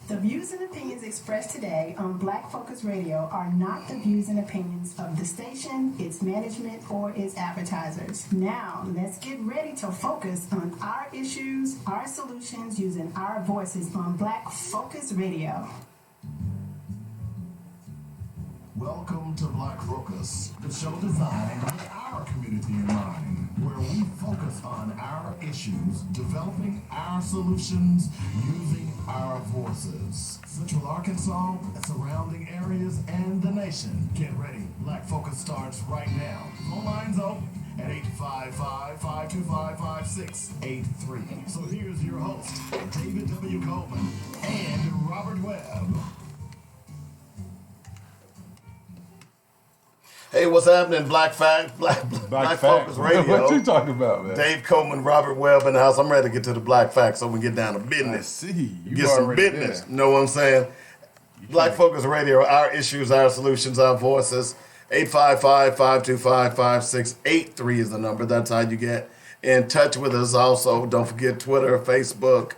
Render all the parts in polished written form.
The views and opinions expressed today on Black Focus Radio are not the views and opinions of the station, its management, or its advertisers. Now, let's get ready to focus on our issues, our solutions, using our voices on Black Focus Radio. Welcome to Black Focus, the show designed with our community in mind, where we focus on our issues, developing our solutions, using our voices. Central Arkansas, surrounding areas, and the nation. Get ready. Black Focus starts right now. Phone lines open at 855-525-5683. So here's your host, David W. Coleman and Robert Webb. Hey, what's happening, Black Focus Radio? What you talking about, man? Dave Coleman, Robert Webb in the house. I'm ready to get to the Black Facts so we can get down to business. I see. You get some business. You know what I'm saying? Black Focus Radio, our issues, our solutions, our voices. 855-525-5683 is the number. That's how you get in touch with us. Also, don't forget Twitter, Facebook,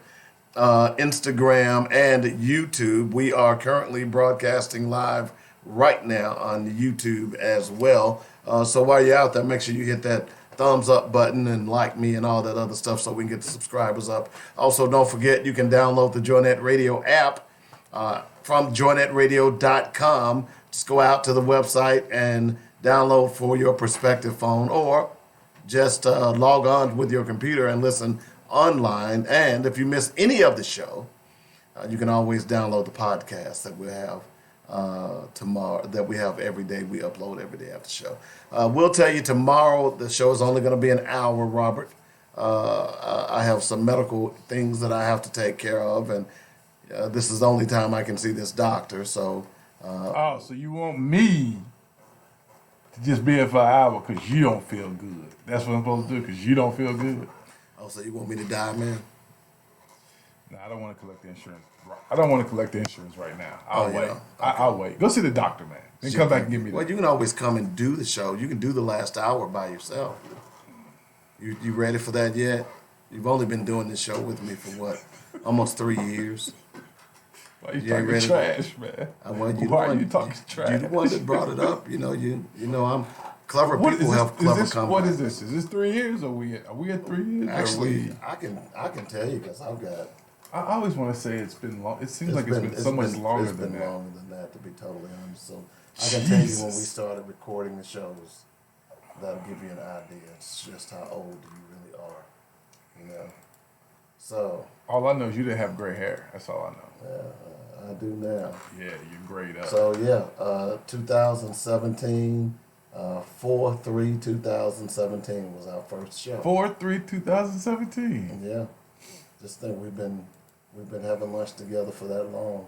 Instagram, and YouTube. We are currently broadcasting live right now on YouTube as well. So while you're out there, make sure you hit that thumbs up button and like me and all that other stuff so we can get the subscribers up. Also, don't forget you can download the Joynet Radio app from joynetradio.com. Just go out to the website and download for your prospective phone, or just log on with your computer and listen online. And if you miss any of the show, you can always download the podcast that we have tomorrow, that we have every day. We upload every day after the show. We'll tell you tomorrow the show is only going to be an hour, Robert. I have some medical things that I have to take care of, and this is the only time I can see this doctor. So so you want me to just be here for an hour because you don't feel good? That's what I'm supposed to do because you don't feel good? Oh, so you want me to die, man? No, I don't want to collect the insurance. I don't want to collect the insurance right now. I'll wait. Okay. I'll wait. Go see the doctor, man. Then come back and give me Well, you can always come and do the show. You can do the last hour by yourself. You ready for that yet? You've only been doing this show with me for what? Almost 3 years. Why you talking trash, man? Why are you talking trash? You're the one that brought it up. You know, I'm clever. People have clever comebacks. What is this? Is this 3 years, or are we at 3 years? Actually, I can tell you because I've got. I always want to say it's been long. It seems like it's been so much longer than that. It's been longer than that, to be totally honest. So I can tell you when we started recording the shows, that'll give you an idea. It's just how old you really are, you know. So all I know is you didn't have gray hair. That's all I know. I do now. Yeah, you're grayed up. So 2017. 4/3/2017 was our first show. 4/3/2017. Yeah, just think we've been having lunch together for that long.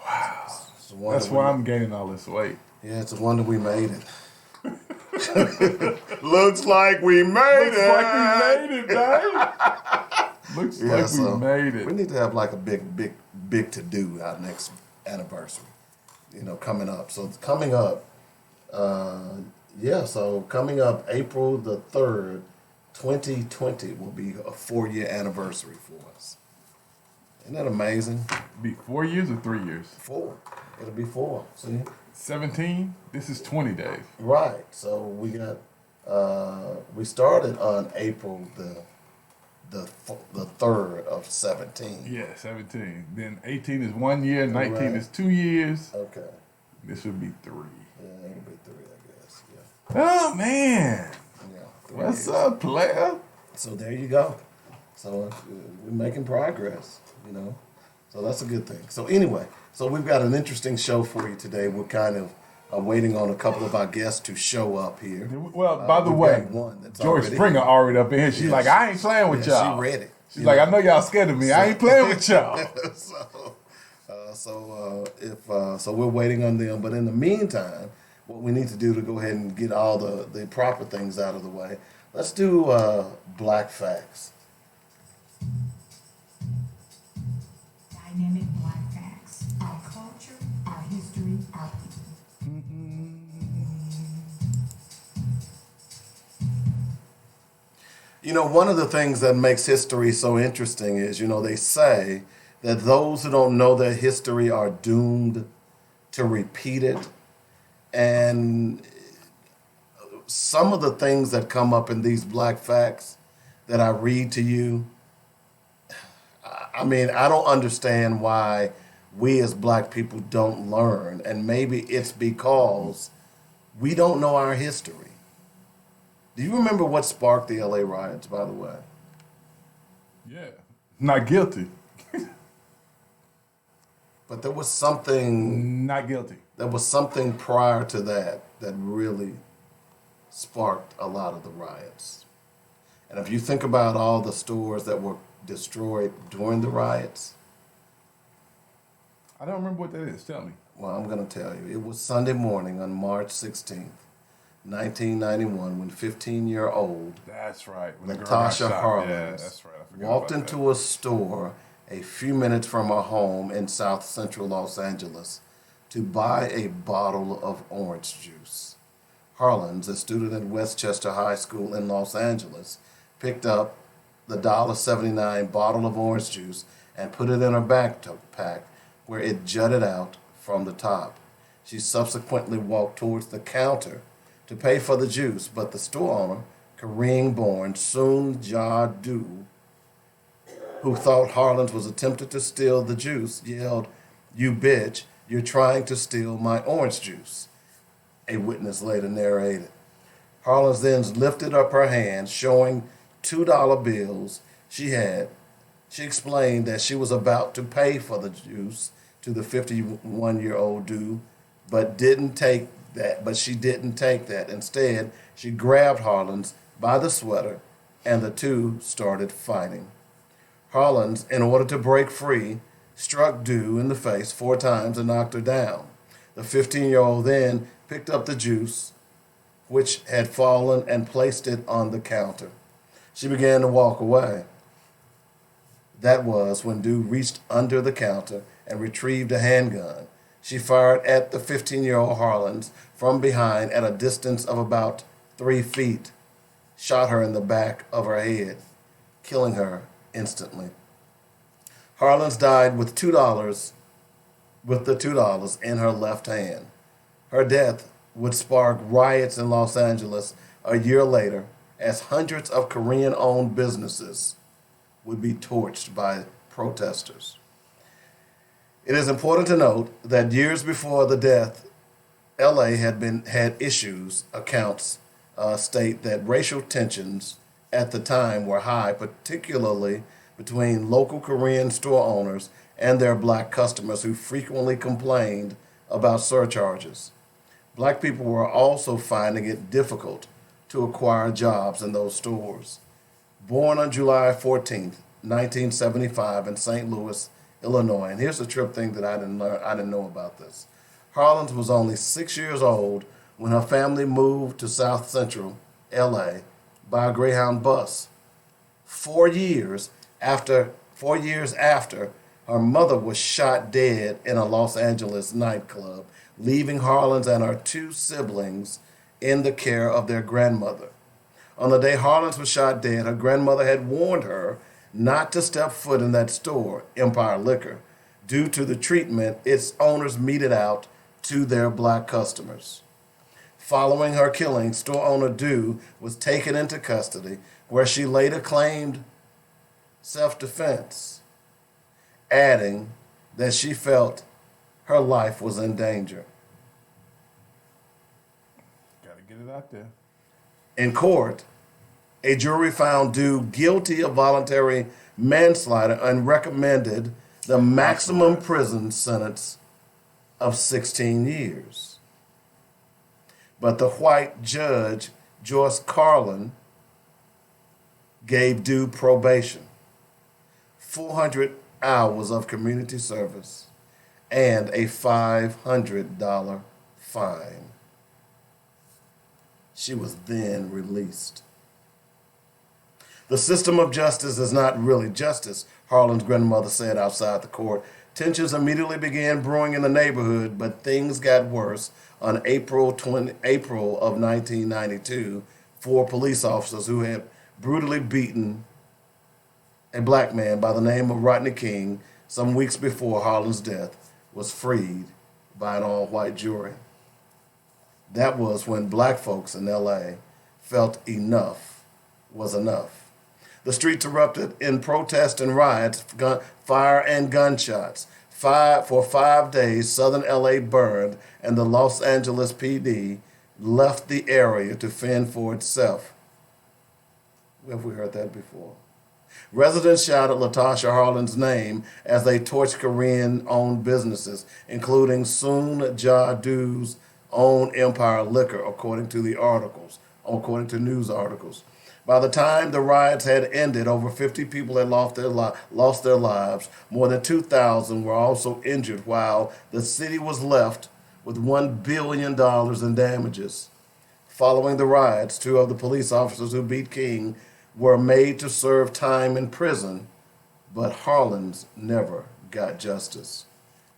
Wow, that's why I'm gaining all this weight. Yeah, it's a wonder we made it. Looks like we made it. Looks like we made it, babe. Looks like we made it. We need to have like a big to do our next anniversary. You know, coming up. So it's coming up. Coming up April the 3rd, 2020 will be a 4-year anniversary for us. Isn't that amazing? Be 4 years or 3 years? 4. It'll be 4. See? 17? This is 20 days. Right. So we got, we started on April the 3rd of 17. Yeah, 17. Then 18 is 1 year, 19 is 2 years. Okay. This would be 3. Yeah, it'll be 3, I guess. Yeah. Oh, man. Yeah. What's up, player? So there you go. So we're making progress, you know. So that's a good thing. So anyway, so we've got an interesting show for you today. We're kind of waiting on a couple of our guests to show up here. Well, by the way, Joy Springer already up in here. She's like, I ain't playing with y'all. She's ready. She's like, I know y'all scared of me. I ain't playing with y'all. So we're waiting on them. But in the meantime, what we need to do to go ahead and get all the proper things out of the way, let's do Black Facts. Dynamic Black Facts. Our culture, our history, our people. You know, one of the things that makes history so interesting is, you know, they say that those who don't know their history are doomed to repeat it. And some of the things that come up in these black facts that I read to you, I mean, I don't understand why we as black people don't learn. And maybe it's because we don't know our history. Do you remember what sparked the LA riots, by the way? Yeah. Not guilty. But there was something. Not guilty. There was something prior to that that really sparked a lot of the riots. And if you think about all the stores that were destroyed during the riots. I don't remember what that is. Tell me. Well, I'm going to tell you. It was Sunday morning on March 16th, 1991, when 15-year-old That's right. When the girl got Natasha shot. Harlins Yeah, that's right. I forgot walked about into a store a few minutes from her home in South Central Los Angeles to buy a bottle of orange juice. Harlins, a student at Westchester High School in Los Angeles, picked up the $1.79 bottle of orange juice and put it in her backpack where it jutted out from the top. She subsequently walked towards the counter to pay for the juice, but the store owner, Korean-born Soon Ja-do, who thought Harlins was attempting to steal the juice, yelled, "You bitch, you're trying to steal my orange juice," a witness later narrated. Harlins then lifted up her hand, showing $2 bills she had. She explained that she was about to pay for the juice to the 51-year-old dude, but she didn't take that. Instead, she grabbed Harlins by the sweater, and the two started fighting. Harlins, in order to break free, struck Dew in the face 4 times and knocked her down. The 15-year-old then picked up the juice, which had fallen, and placed it on the counter. She began to walk away. That was when Dew reached under the counter and retrieved a handgun. She fired at the 15-year-old Harlins from behind at a distance of about 3 feet, shot her in the back of her head, killing her instantly. Harlins died with the $2 in her left hand. Her death would spark riots in Los Angeles a year later, as hundreds of Korean-owned businesses would be torched by protesters. It is important to note that years before the death, LA had issues. Accounts state that racial tensions at the time were high, particularly between local Korean store owners and their black customers who frequently complained about surcharges. Black people were also finding it difficult to acquire jobs in those stores. Born on July 14th, 1975 in St. Louis, Illinois, and here's the trip thing that I didn't know about this. Harlins was only 6 years old when her family moved to South Central LA by a Greyhound bus. 4 years after, her mother was shot dead in a Los Angeles nightclub, leaving Harlins and her 2 siblings in the care of their grandmother. On the day Harlins was shot dead, her grandmother had warned her not to step foot in that store, Empire Liquor, due to the treatment its owners meted out to their black customers. Following her killing, store owner Dew was taken into custody, where she later claimed self-defense, adding that she felt her life was in danger. Gotta get it out there. In court, a jury found Dew guilty of voluntary manslaughter and recommended the maximum prison sentence of 16 years. But the white judge, Joyce Carlin, gave Dew probation, 400 hours of community service, and a $500 fine. She was then released. The system of justice is not really justice, Harlan's grandmother said outside the court. Tensions immediately began brewing in the neighborhood, but things got worse. On April of 1992, 4 police officers who had brutally beaten a black man by the name of Rodney King some weeks before Harlan's death, was freed by an all-white jury. That was when black folks in LA felt enough was enough. The streets erupted in protest and riots, fire and gunshots. For 5 days, southern LA burned, and the Los Angeles PD left the area to fend for itself. Have we heard that before? Residents shouted Latasha Harlan's name as they torched Korean-owned businesses, including Soon Ja Doo's own Empire Liquor, according to news articles. By the time the riots had ended, over 50 people had lost their lives. More than 2,000 were also injured, while the city was left with $1 billion in damages. Following the riots, 2 of the police officers who beat King were made to serve time in prison, but Harlan's never got justice.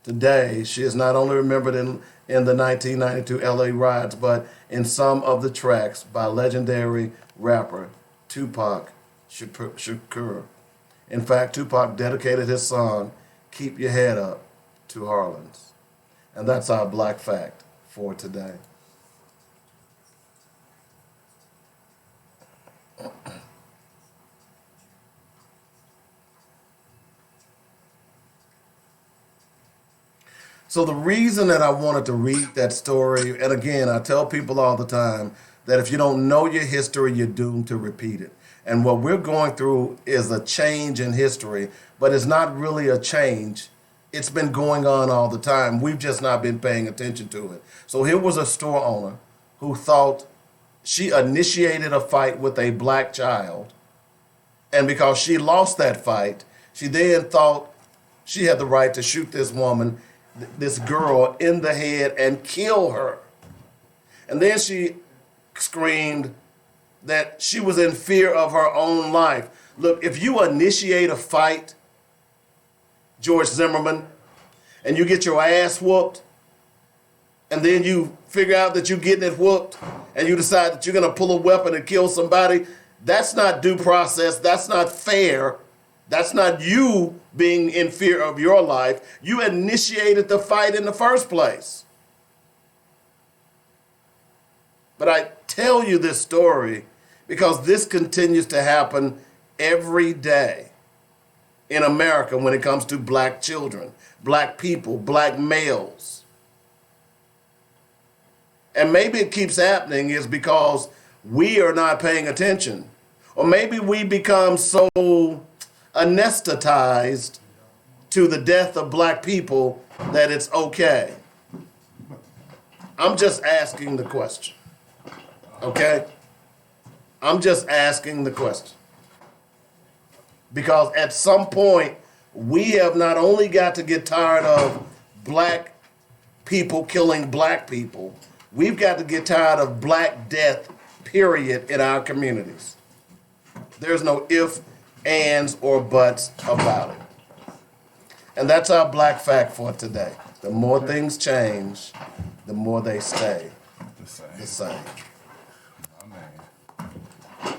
Today, she is not only remembered in the 1992 LA riots, but in some of the tracks by legendary rapper Tupac Shakur. In fact, Tupac dedicated his song, Keep Your Head Up, to Harlan's. And that's our Black Fact for today. So the reason that I wanted to read that story, and again, I tell people all the time that if you don't know your history, you're doomed to repeat it. And what we're going through is a change in history, but it's not really a change. It's been going on all the time. We've just not been paying attention to it. So here was a store owner who thought she initiated a fight with a black child. And because she lost that fight, she then thought she had the right to shoot this woman, this girl, in the head and kill her. And then she screamed that she was in fear of her own life. Look, if you initiate a fight, George Zimmerman, and you get your ass whooped, and then you figure out that you're getting it whooped, and you decide that you're going to pull a weapon and kill somebody, that's not due process. That's not fair. That's not you being in fear of your life. You initiated the fight in the first place. But I tell you this story because this continues to happen every day in America when it comes to black children, black people, black males. And maybe it keeps happening is because we are not paying attention. Or maybe we become so anesthetized to the death of black people that it's okay. I'm just asking the question. Okay? I'm just asking the question. Because at some point, we have not only got to get tired of black people killing black people, we've got to get tired of black death, period, in our communities. There's no ifs, ands, or buts about it. And that's our Black Fact for today. The more things change, the more they stay the same. Oh, man.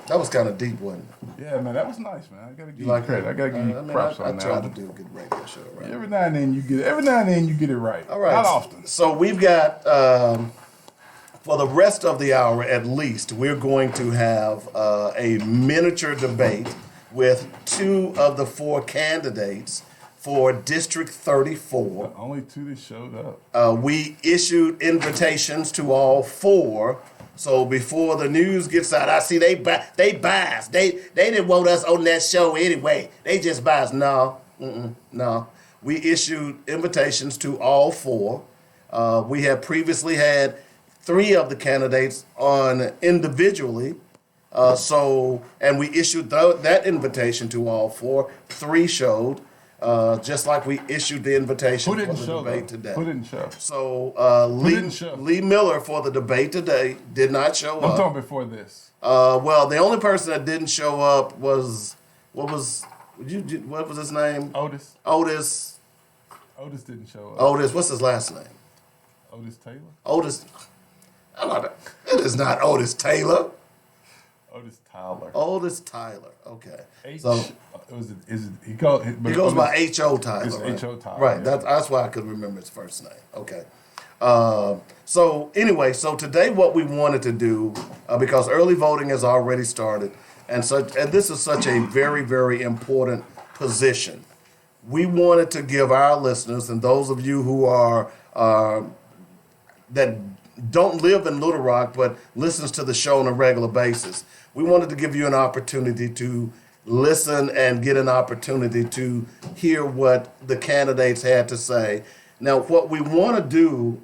That was kind of deep, wasn't it? Yeah, man, that was nice, man. I gotta give you credit. I gotta give you props on that. I try to do a good radio show, right? Every now and then you get it right. All right. Not often. So we've got for the rest of the hour at least, we're going to have a miniature debate with 2 of the 4 candidates for District 34. Only 2 that showed up. We issued invitations to all 4. So before the news gets out, I see they biased. They didn't want us on that show anyway. They just biased. No. We issued invitations to all 4. We had previously had 3 of the candidates on individually. And we issued that invitation to all 4. 3 showed, just like we issued the invitation for the debate today. Who didn't show? So Lee Miller for the debate today did not show up. I'm talking before this. Well, the only person that didn't show up was what was his name? Otis. Otis Didn't show up. Otis. What's his last name? Otis Taylor. Otis. It is not Otis Taylor. Otis Tyler. Otis Tyler. Okay. H. So He goes by H.O. Tyler. It's Right? H.O. Tyler. Right. Yeah. That's why I could remember his first name. Okay. So anyway, so today what we wanted to do, because early voting has already started, and this is such a very, very important position. We wanted to give our listeners and those of you who are that don't live in Little Rock but listens to the show on a regular basis, we wanted to give you an opportunity to listen and get an opportunity to hear what the candidates had to say. Now, what we want to do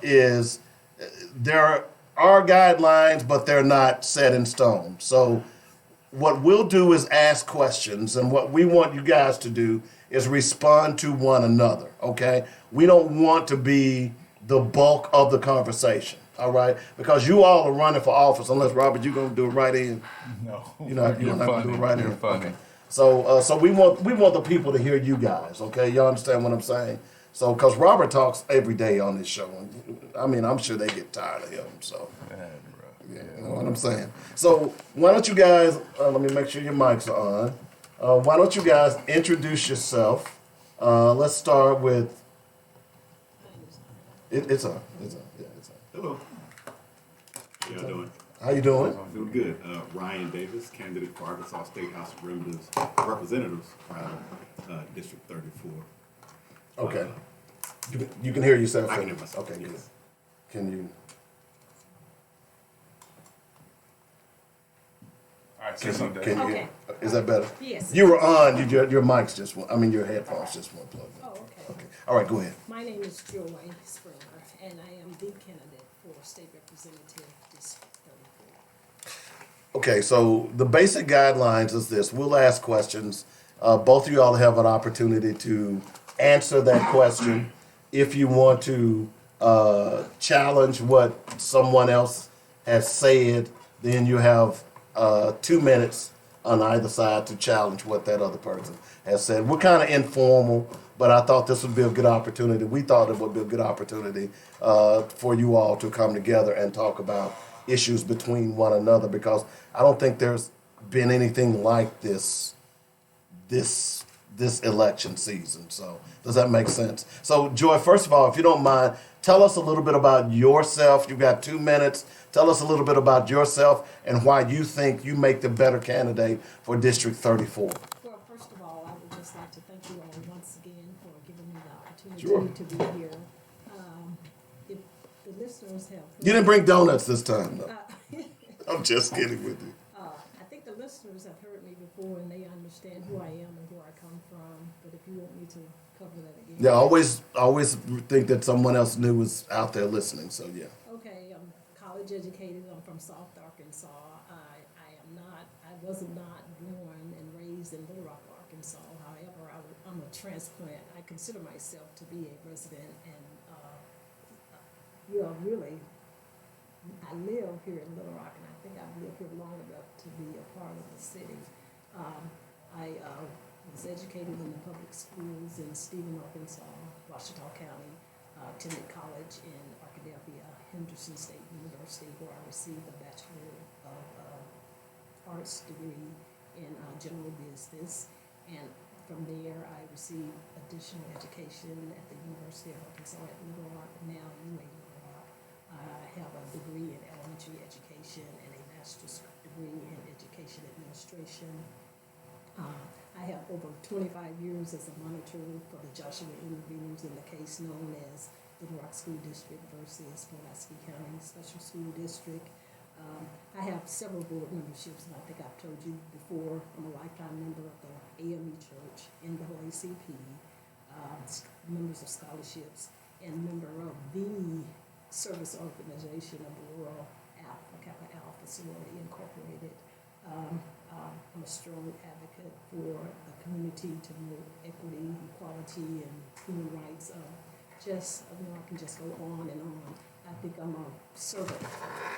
is there are guidelines, but they're not set in stone. So what we'll do is ask questions, and what we want you guys to do is respond to one another, okay? We don't want to be the bulk of the conversation, all right? Because you all are running for office, unless, Robert, you're going to do it right in. No. You don't have to do it right You're in. funny. Okay. So we want the people to hear you guys, okay? Y'all understand what I'm saying? So, because Robert talks every day on this show. I mean, I'm sure they get tired of him, so. Yeah, you know what I'm saying? So, why don't you guys, let me make sure your mics are on. Why don't you guys introduce yourself? Let's start with, it's on. Yeah, it's on. Hello. How y'all doing? How you doing? Doing good. Ryan Davis, candidate for Arkansas State House of Representatives, District 34. Okay. You can hear yourself? I can hear myself. Okay, yes. good. Can you? All right, say something. Can you Okay. hear? Is that better? Yes. You were on. Your mics just went. I mean, your headphones just weren't plugged in. Oh, okay. Okay. All right. Go ahead. My name is Joy Springer, and I am the candidate for State Representative District 34. Okay. So the basic guidelines is this: we'll ask questions. Both of you all have an opportunity to answer that question. If you want to challenge what someone else has said, then you have 2 minutes on either side to challenge what that other person has said. We're kind of informal, but I thought this would be a good opportunity. We thought it would be a good opportunity for you all to come together and talk about issues between one another, because I don't think there's been anything like this election season. So does that make sense? So Joy, first of all, if you don't mind, tell us a little bit about yourself. You've got 2 minutes. Tell us a little bit about yourself and why you think you make the better candidate for District 34. Well, first of all, I would just like to thank you all once again for giving me the opportunity Sure. to be here. If the listeners have... You didn't bring donuts this time, though. I'm just kidding with you. I think the listeners have heard me before and they understand who I am and where I come from, but if you want me to cover that again. Yeah, always think that someone else new is out there listening, so yeah. Okay, I'm college educated. I'm from South Arkansas. I was not born and raised in Little Rock, Arkansas. However, I'm a transplant. I consider myself to be a resident, and I live here in Little Rock, and I think I've lived here long enough to be a part of the city. I was educated in the public schools in Stephen, Arkansas, Washita County. Attended college in Arkadelphia, Henderson State University, where I received a Bachelor of Arts degree in general business. And from there, I received additional education at the University of Arkansas at Little Rock, now UA Little Rock. I have a degree in elementary education and a master's degree in education administration. I have over 25 years as a monitor for the Joshua interveners in the case known as Little Rock School District versus Pulaski County Special School District. I have several board memberships, and I think I've told you before, I'm a lifetime member of the AME Church, NAACP, members of scholarships, and member of the service organization of the Rural Alpha Kappa Alpha Sorority Incorporated. I'm a strong advocate for the community to promote equity, equality, and human rights. I can just go on and on. I think I'm a servant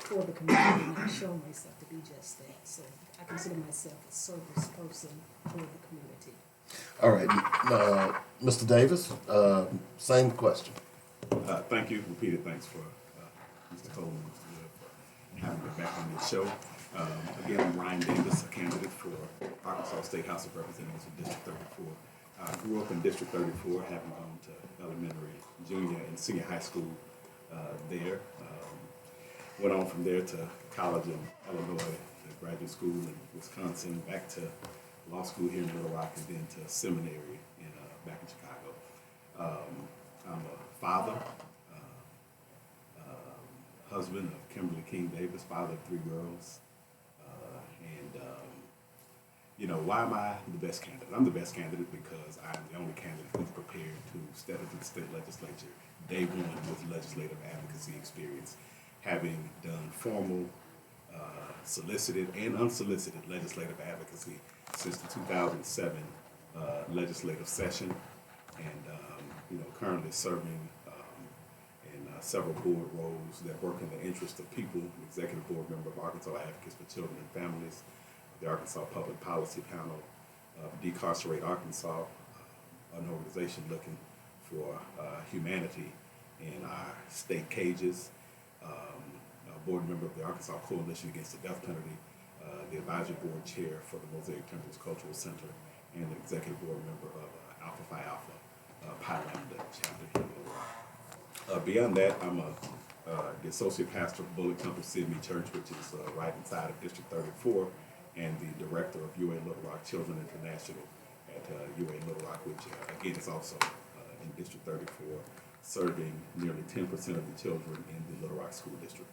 for the community, and I show myself to be just that. So I consider myself a service person for the community. All right, Mr. Davis, same question. Thank you. Repeated thanks for Mr. Cole and Mr. Wood for having me back on this show. Again, I'm Ryan Davis, a candidate for Arkansas State House of Representatives in District 34. I grew up in District 34, having gone to elementary, junior, and senior high school there. Went on from there to college in Illinois, to graduate school in Wisconsin, back to law school here in Little Rock, and then to seminary back in Chicago. I'm a father, husband of Kimberly King Davis, father of 3 girls. Why am I the best candidate? I'm the best candidate because I'm the only candidate who's prepared to step into the state legislature day one with legislative advocacy experience, having done formal, solicited, and unsolicited legislative advocacy since the 2007 legislative session, and currently serving in several board roles that work in the interest of people, executive board member of Arkansas Advocates for Children and Families, the Arkansas Public Policy Panel, Decarcerate Arkansas, an organization looking for humanity in our state cages, a board member of the Arkansas Coalition Against the Death Penalty, the advisory board chair for the Mosaic Temples Cultural Center, and the executive board member of Alpha Phi Alpha Pi Lambda chapter here in Little Rock. Beyond that, I'm the associate pastor of Bullock Temple Sydney Church, which is right inside of District 34, and the director of UA Little Rock Children International at UA Little Rock, which again is also in District 34, serving nearly 10% of the children in the Little Rock School District.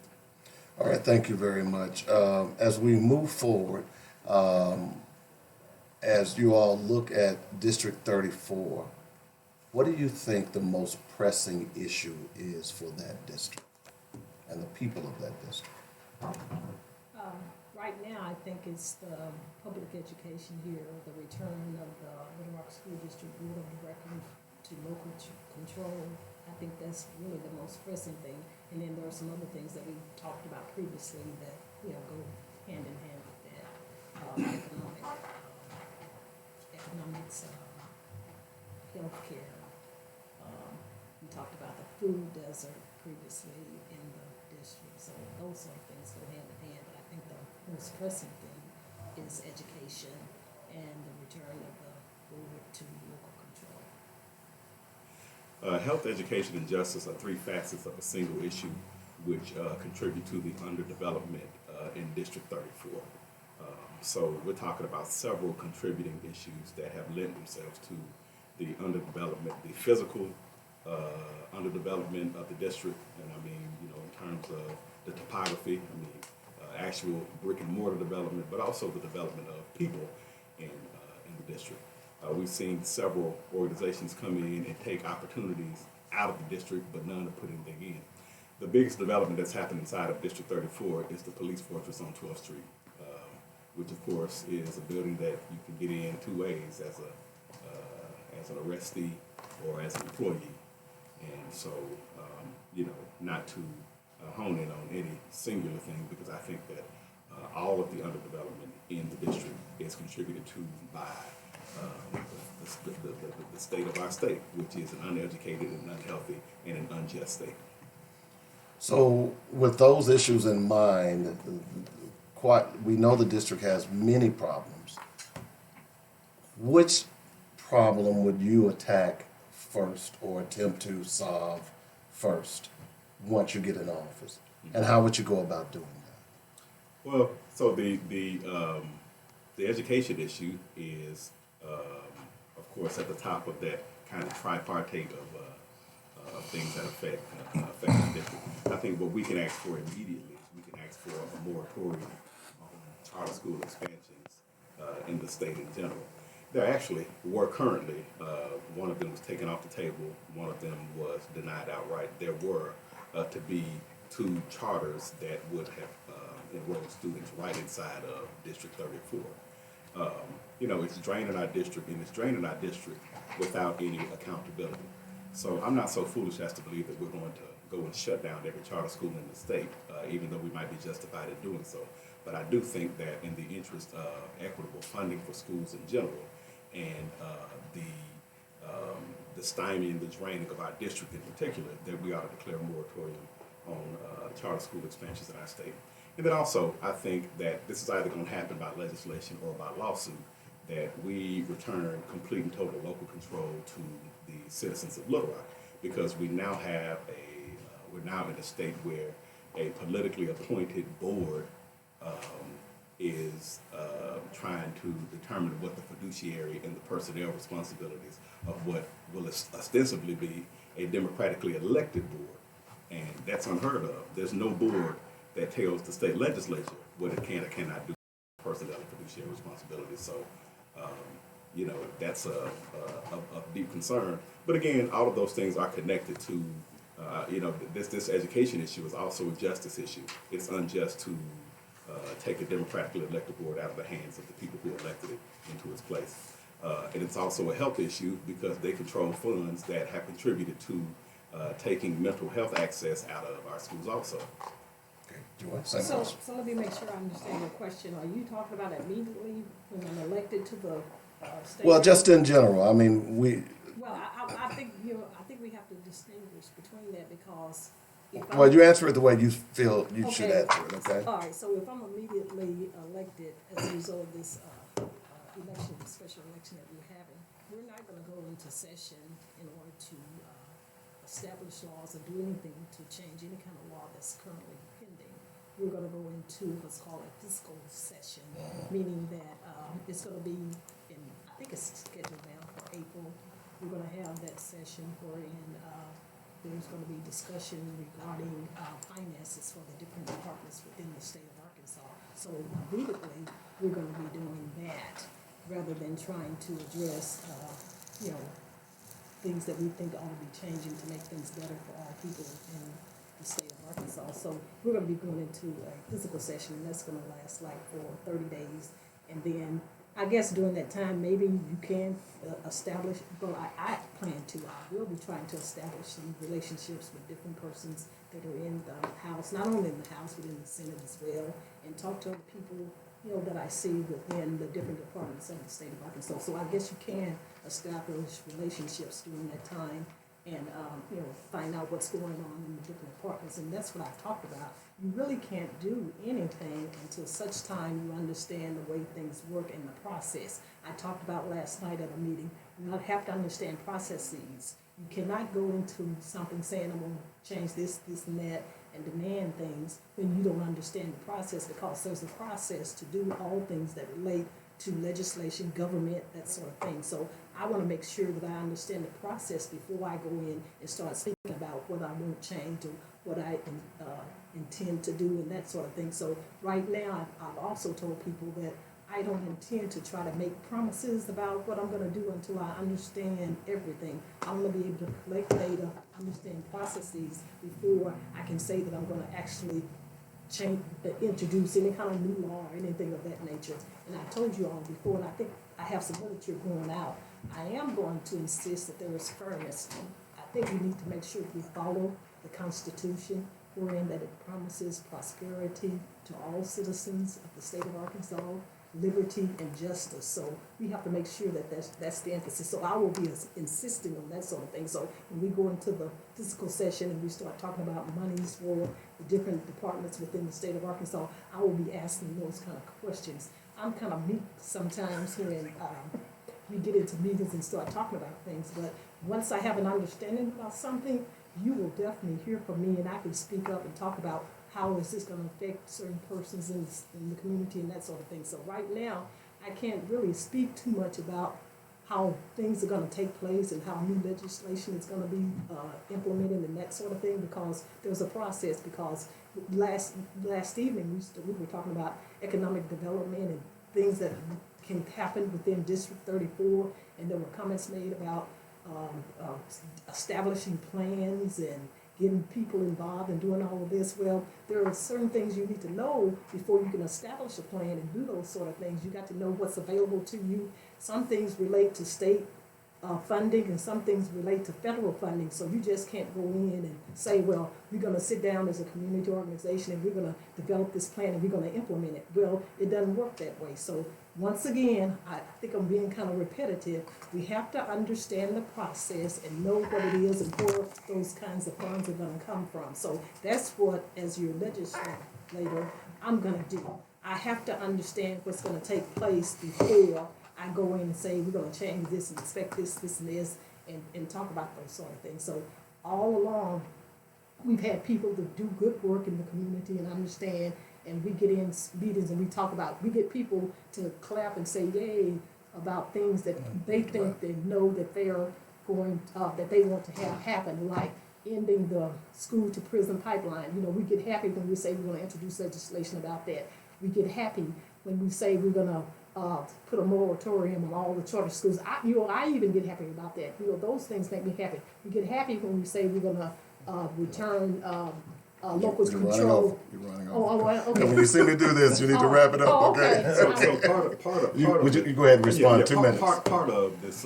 All right, thank you very much. As we move forward, as you all look at District 34, what do you think the most pressing issue is for that district and the people of that district? Right now, I think it's the public education here, the return of the Little Rock School District Board of Directors to local control. I think that's really the most pressing thing. And then there are some other things that we talked about previously that go hand in hand with that. Economics, healthcare. We talked about the food desert previously in the district. So those sort of things go hand in hand. But I think the most pressing thing is education and the return of the board to local control. Health, education, and justice are 3 facets of a single issue which contribute to the underdevelopment in District 34. So we're talking about several contributing issues that have lent themselves to the underdevelopment, the physical underdevelopment of the district, and I mean, in terms of the topography, actual brick and mortar development, but also the development of people in the district. We've seen several organizations come in and take opportunities out of the district, but none are putting them in. The biggest development that's happened inside of District 34 is the police fortress on 12th Street, which of course is a building that you can get in 2 ways, as an arrestee or as an employee. And so, not to hone in on any singular thing, because I think that all of the underdevelopment in the district is contributed to by the state of our state, which is an uneducated and unhealthy and an unjust state. So with those issues in mind, we know the district has many problems. Which problem would you attack first or attempt to solve first once you get in office? And how would you go about doing that? Well, so the education issue is, of course, at the top of that kind of tripartite of things that affect the district. I think what we can ask for immediately, we can ask for a moratorium on charter school expansions in the state in general. There actually were currently, one of them was taken off the table, one of them was denied outright. There were to be 2 charters that would have enrolled students right inside of District 34. It's draining our district, and it's draining our district without any accountability. So I'm not so foolish as to believe that we're going to go and shut down every charter school in the state, even though we might be justified in doing so. But I do think that in the interest of equitable funding for schools in general, and the stymie and the draining of our district in particular, that we ought to declare a moratorium on charter school expansions in our state. And then also, I think that this is either going to happen by legislation or by lawsuit, that we return complete and total local control to the citizens of Little Rock, because we now have we're now in a state where a politically appointed board is trying to determine what the fiduciary and the personnel responsibilities of what will ostensibly be a democratically elected board. And that's unheard of. There's no board that tells the state legislature what it can or cannot do with personnel and fiduciary responsibilities. So, that's a deep concern. But again, all of those things are connected to, this education issue is also a justice issue. It's unjust to take a democratically elected board out of the hands of the people who elected it into its place. And it's also a health issue because they control funds that have contributed to taking mental health access out of our schools also. Okay. Do you want to say So, something? so let me make sure I understand your question. Are you talking about immediately when I'm elected to the state? Well, just in general. I mean, Well, I think we have to distinguish between that because if Well, I'm, you answer it the way you feel you should Okay. answer it, okay? all right, so if I'm immediately elected as a result of this election, special election that we're having, we're not going to go into session in order to establish laws or do anything to change any kind of law that's currently pending. We're going to go into what's called a fiscal session, meaning that it's going to be in, I think it's scheduled now for April. We're going to have that session wherein there's going to be discussion regarding finances for the different departments within the state of Arkansas. So immediately, we're going to be doing that rather than trying to address, things that we think ought to be changing to make things better for all people in the state of Arkansas. So we're going to be going into a physical session, and that's going to last like for 30 days. And then I guess during that time, maybe you can establish, well, I will be trying to establish some relationships with different persons that are in the House, not only in the House, but in the Senate as well, and talk to other people, that I see within the different departments of the state of Arkansas. So I guess you can establish relationships during that time and, find out what's going on in the different departments. And that's what I've talked about. You really can't do anything until such time you understand the way things work in the process. I talked about last night at a meeting, you have to understand processes. You cannot go into something saying, I'm going to change this, and that, and demand things when you don't understand the process, because there's a process to do all things that relate to legislation, government, that sort of thing. So I want to make sure that I understand the process before I go in and start thinking about what I want to change or what I intend to do and that sort of thing. So right now, I've also told people that I don't intend to try to make promises about what I'm going to do until I understand everything. I want to be able to collect data, understand processes before I can say that I'm going to actually introduce any kind of new law or anything of that nature. And I told you all before, and I think I have some literature going out. I am going to insist that there is fairness. I think we need to make sure we follow the Constitution, wherein that it promises prosperity to all citizens of the state of Arkansas, liberty and justice. So we have to make sure that that's the emphasis. So I will be insisting on that sort of thing. So when we go into the fiscal session and we start talking about monies for the different departments within the state of Arkansas, I will be asking those kind of questions. I'm kind of meek sometimes when we get into meetings and start talking about things, but once I have an understanding about something, you will definitely hear from me, and I can speak up and talk about how is this going to affect certain persons in the community and that sort of thing. So right now, I can't really speak too much about how things are going to take place and how new legislation is going to be implemented and that sort of thing, because there's a process. Because last evening we were talking about economic development and things that can happen within District 34, and there were comments made about establishing plans and getting people involved and doing all of this. Well, there are certain things you need to know before you can establish a plan and do those sort of things. You got to know what's available to you. Some things relate to state funding and some things relate to federal funding. So you just can't go in and say, well, we're going to sit down as a community organization and we're going to develop this plan and we're going to implement it. Well, it doesn't work that way. So once again, I think I'm being kind of repetitive. We have to understand the process and know what it is and where those kinds of funds are going to come from. So that's what, as your legislator, I'm gonna do. I have to understand what's gonna take place before I go in and say, we're gonna change this and expect this, this and this, and talk about those sort of things. So all along, we've had people that do good work in the community and understand, and we get in meetings and we talk about, we get people to clap and say yay about things that they think they know that they are going, that they want to have happen, like ending the school to prison pipeline. You know, we get happy when we say we're gonna introduce legislation about that. We get happy when we say we're gonna put a moratorium on all the charter schools. I even get happy about that. You know, those things make me happy. We get happy when we say we're gonna return local control. You're running Oh, off. okay. When you see me do this, you need to wrap it up, Oh, okay? So part of You go ahead and respond. 2 minutes. Part of this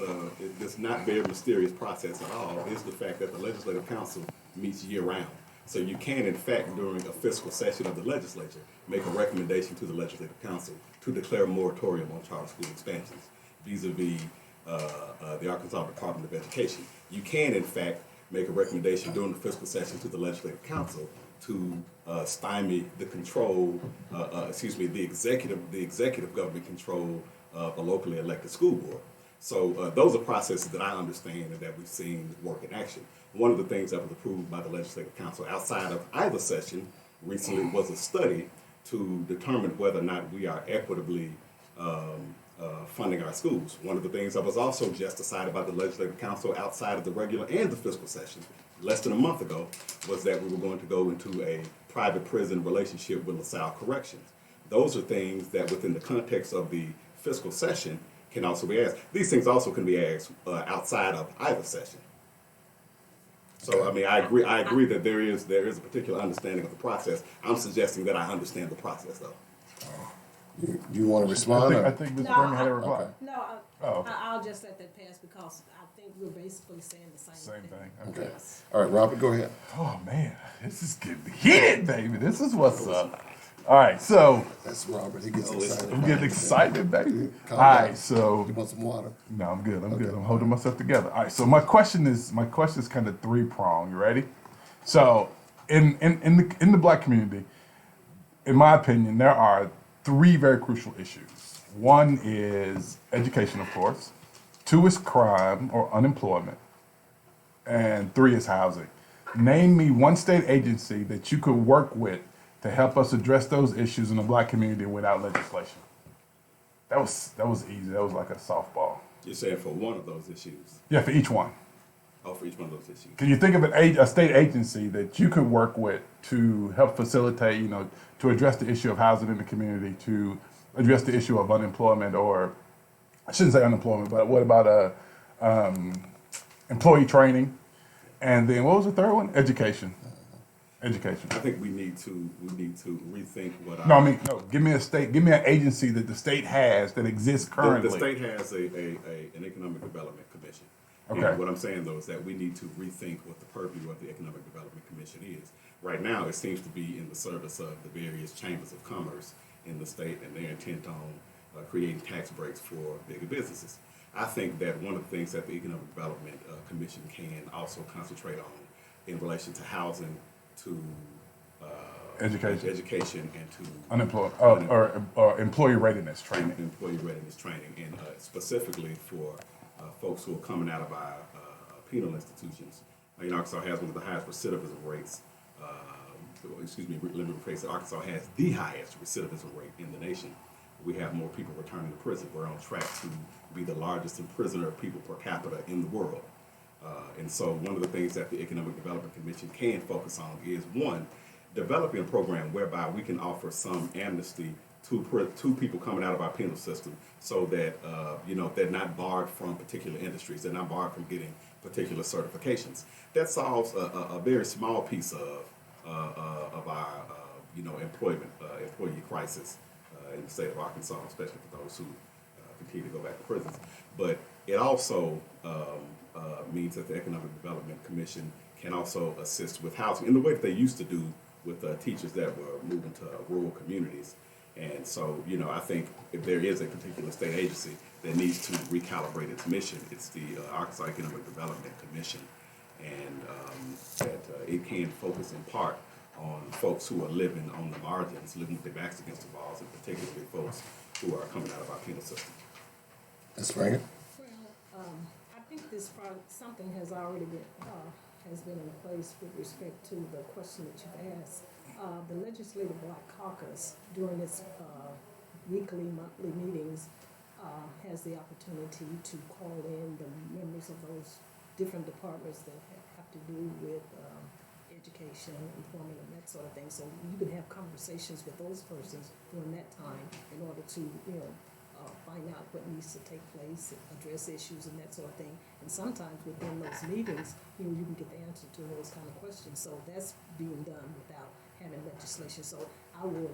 not very mysterious process at all is the fact that the Legislative Council meets year round. So you can, in fact, during a fiscal session of the legislature, make a recommendation to the Legislative Council to declare a moratorium on charter school expansions vis-a-vis the Arkansas Department of Education. You can, in fact, make a recommendation during the fiscal session to the Legislative Council to stymie the control, the executive government control of a locally elected school board. So those are processes that I understand and that we've seen work in action. One of the things that was approved by the Legislative Council outside of either session recently was a study to determine whether or not we are equitably funding our schools. One of the things that was also just decided by the Legislative Council outside of the regular and the fiscal session less than a month ago was that we were going to go into a private prison relationship with LaSalle Corrections. Those are things that within the context of the fiscal session can also be asked. These things also can be asked outside of either session. So I mean, I agree that there is a particular understanding of the process. I'm suggesting that I understand the process though. You want to respond? I think Ms. Berman had a reply. Okay. No, Okay. I'll just let that pass because I think we're basically saying the same Same thing. Okay. Okay. Yes. All right, Robert, go ahead. Oh man, this is getting heated, baby. This is what's up. All right, so That's Robert. He gets excited. I'm getting excited, baby. Calm All down. right, so You want some water? no, I'm good. I'm good. I'm holding myself together. All right, so my question is kind of three-pronged. You ready? So in the black community, in my opinion, there are three very crucial issues. One is education, of course. Two is crime or unemployment. And three is housing. Name me one state agency that you could work with to help us address those issues in the black community without legislation. That was easy. That was like a softball. You're saying for one of those issues. Yeah, for each one. Oh, for each one of those issues. Can you think of a state agency that you could work with to help facilitate, to address the issue of housing in the community, to address the issue of unemployment, or I shouldn't say unemployment, but what about employee training? And then what was the third one? Education. Education. I think we need to rethink what No, no. Give me an agency that the state has that exists currently. The state has an economic development commission. Okay. And what I'm saying though is that we need to rethink what the purview of the economic development commission is. Right now, it seems to be in the service of the various chambers of commerce in the state, and they're intent on creating tax breaks for bigger businesses. I think that one of the things that the economic development commission can also concentrate on in relation to housing, to education, and to Unemployed or employee readiness training. employee readiness training, and specifically for folks who are coming out of our penal institutions. Arkansas has one of the highest recidivism rates. Let me rephrase it. Arkansas has the highest recidivism rate in the nation. We have more people returning to prison. We're on track to be the largest imprisoner of people per capita in the world. And so one of the things that the Economic Development Commission can focus on is, one, developing a program whereby we can offer some amnesty to people coming out of our penal system so that, they're not barred from particular industries. They're not barred from getting particular certifications. That solves a very small piece of our, employee crisis in the state of Arkansas, especially for those who continue to go back to prisons. But it also means that the Economic Development Commission can also assist with housing in the way that they used to do with teachers that were moving to rural communities. And so, I think if there is a particular state agency that needs to recalibrate its mission, it's the Arkansas Economic Development Commission. And that it can focus in part on folks who are living on the margins, living with their backs against the walls, and particularly folks who are coming out of our penal system. Ms. Springer? Well, I think this something has already been, has been in place with respect to the question that you've asked. The Legislative Black Caucus, during its weekly, monthly meetings, has the opportunity to call in the members of those different departments that have to do with education, employment, and that sort of thing. So you can have conversations with those persons during that time in order to, find out what needs to take place, address issues and that sort of thing. And sometimes within those meetings, you can get the answer to those kind of questions. So that's being done without having legislation. So I would,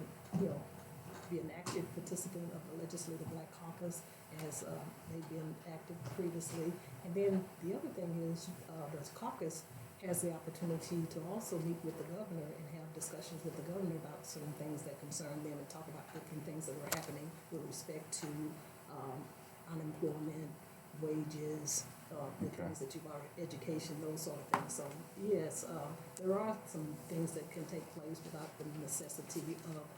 be an active participant of the Legislative Black Caucus as they've been active previously. And then the other thing is the caucus has the opportunity to also meet with the governor and have discussions with the governor about certain things that concern them and talk about different things that were happening with respect to unemployment, wages, the things that you've already, education, those sort of things. So yes, there are some things that can take place without the necessity of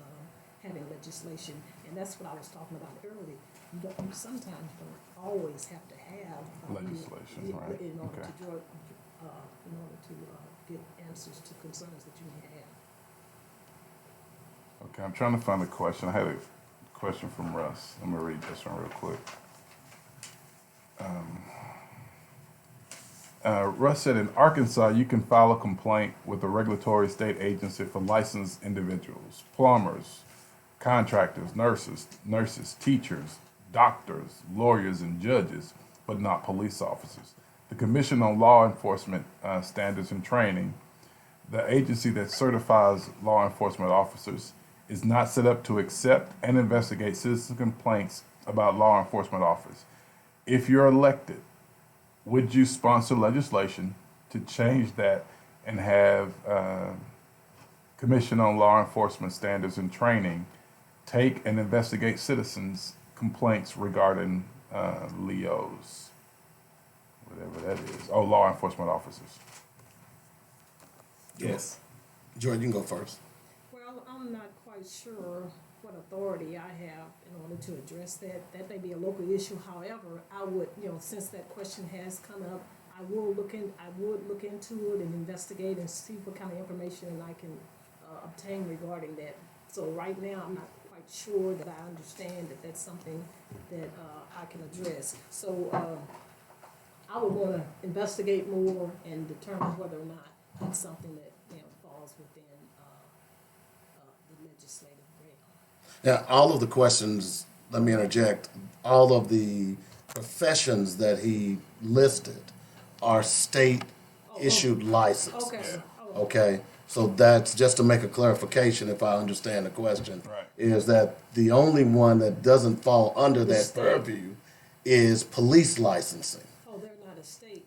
having legislation, and that's what I was talking about earlier. You sometimes don't always have to have Legislation, right? In order Okay. to draw, in order to get answers to concerns that you may have. Okay, I'm trying to find a question. I had a question from Russ. I'm gonna read this one real quick. Russ said, in Arkansas, you can file a complaint with a regulatory state agency for licensed individuals, plumbers, contractors, nurses, teachers, doctors, lawyers, and judges, but not police officers. The Commission on Law Enforcement Standards and Training, the agency that certifies law enforcement officers, is not set up to accept and investigate citizen complaints about law enforcement officers. If you're elected, would you sponsor legislation to change that and have Commission on Law Enforcement Standards and Training take and investigate citizens' complaints regarding LEOs, whatever that is, law enforcement officers? Yes. George, you can go first. Well, I'm not quite sure what authority I have in order to address that. That may be a local issue. However, I would, since that question has come up, I would look into it and investigate and see what kind of information I can obtain regarding that. So right now, I'm not quite sure that I understand that that's something that I can address. So I would want to investigate more and determine whether or not that's something that falls within the legislative realm. Now, all of the questions, let me interject, all of the professions that he listed are state-issued licenses. Okay. Okay, so that's just to make a clarification, if I understand the question, Right. is that the only one that doesn't fall under The that state. purview is police licensing. Oh, they're not a state.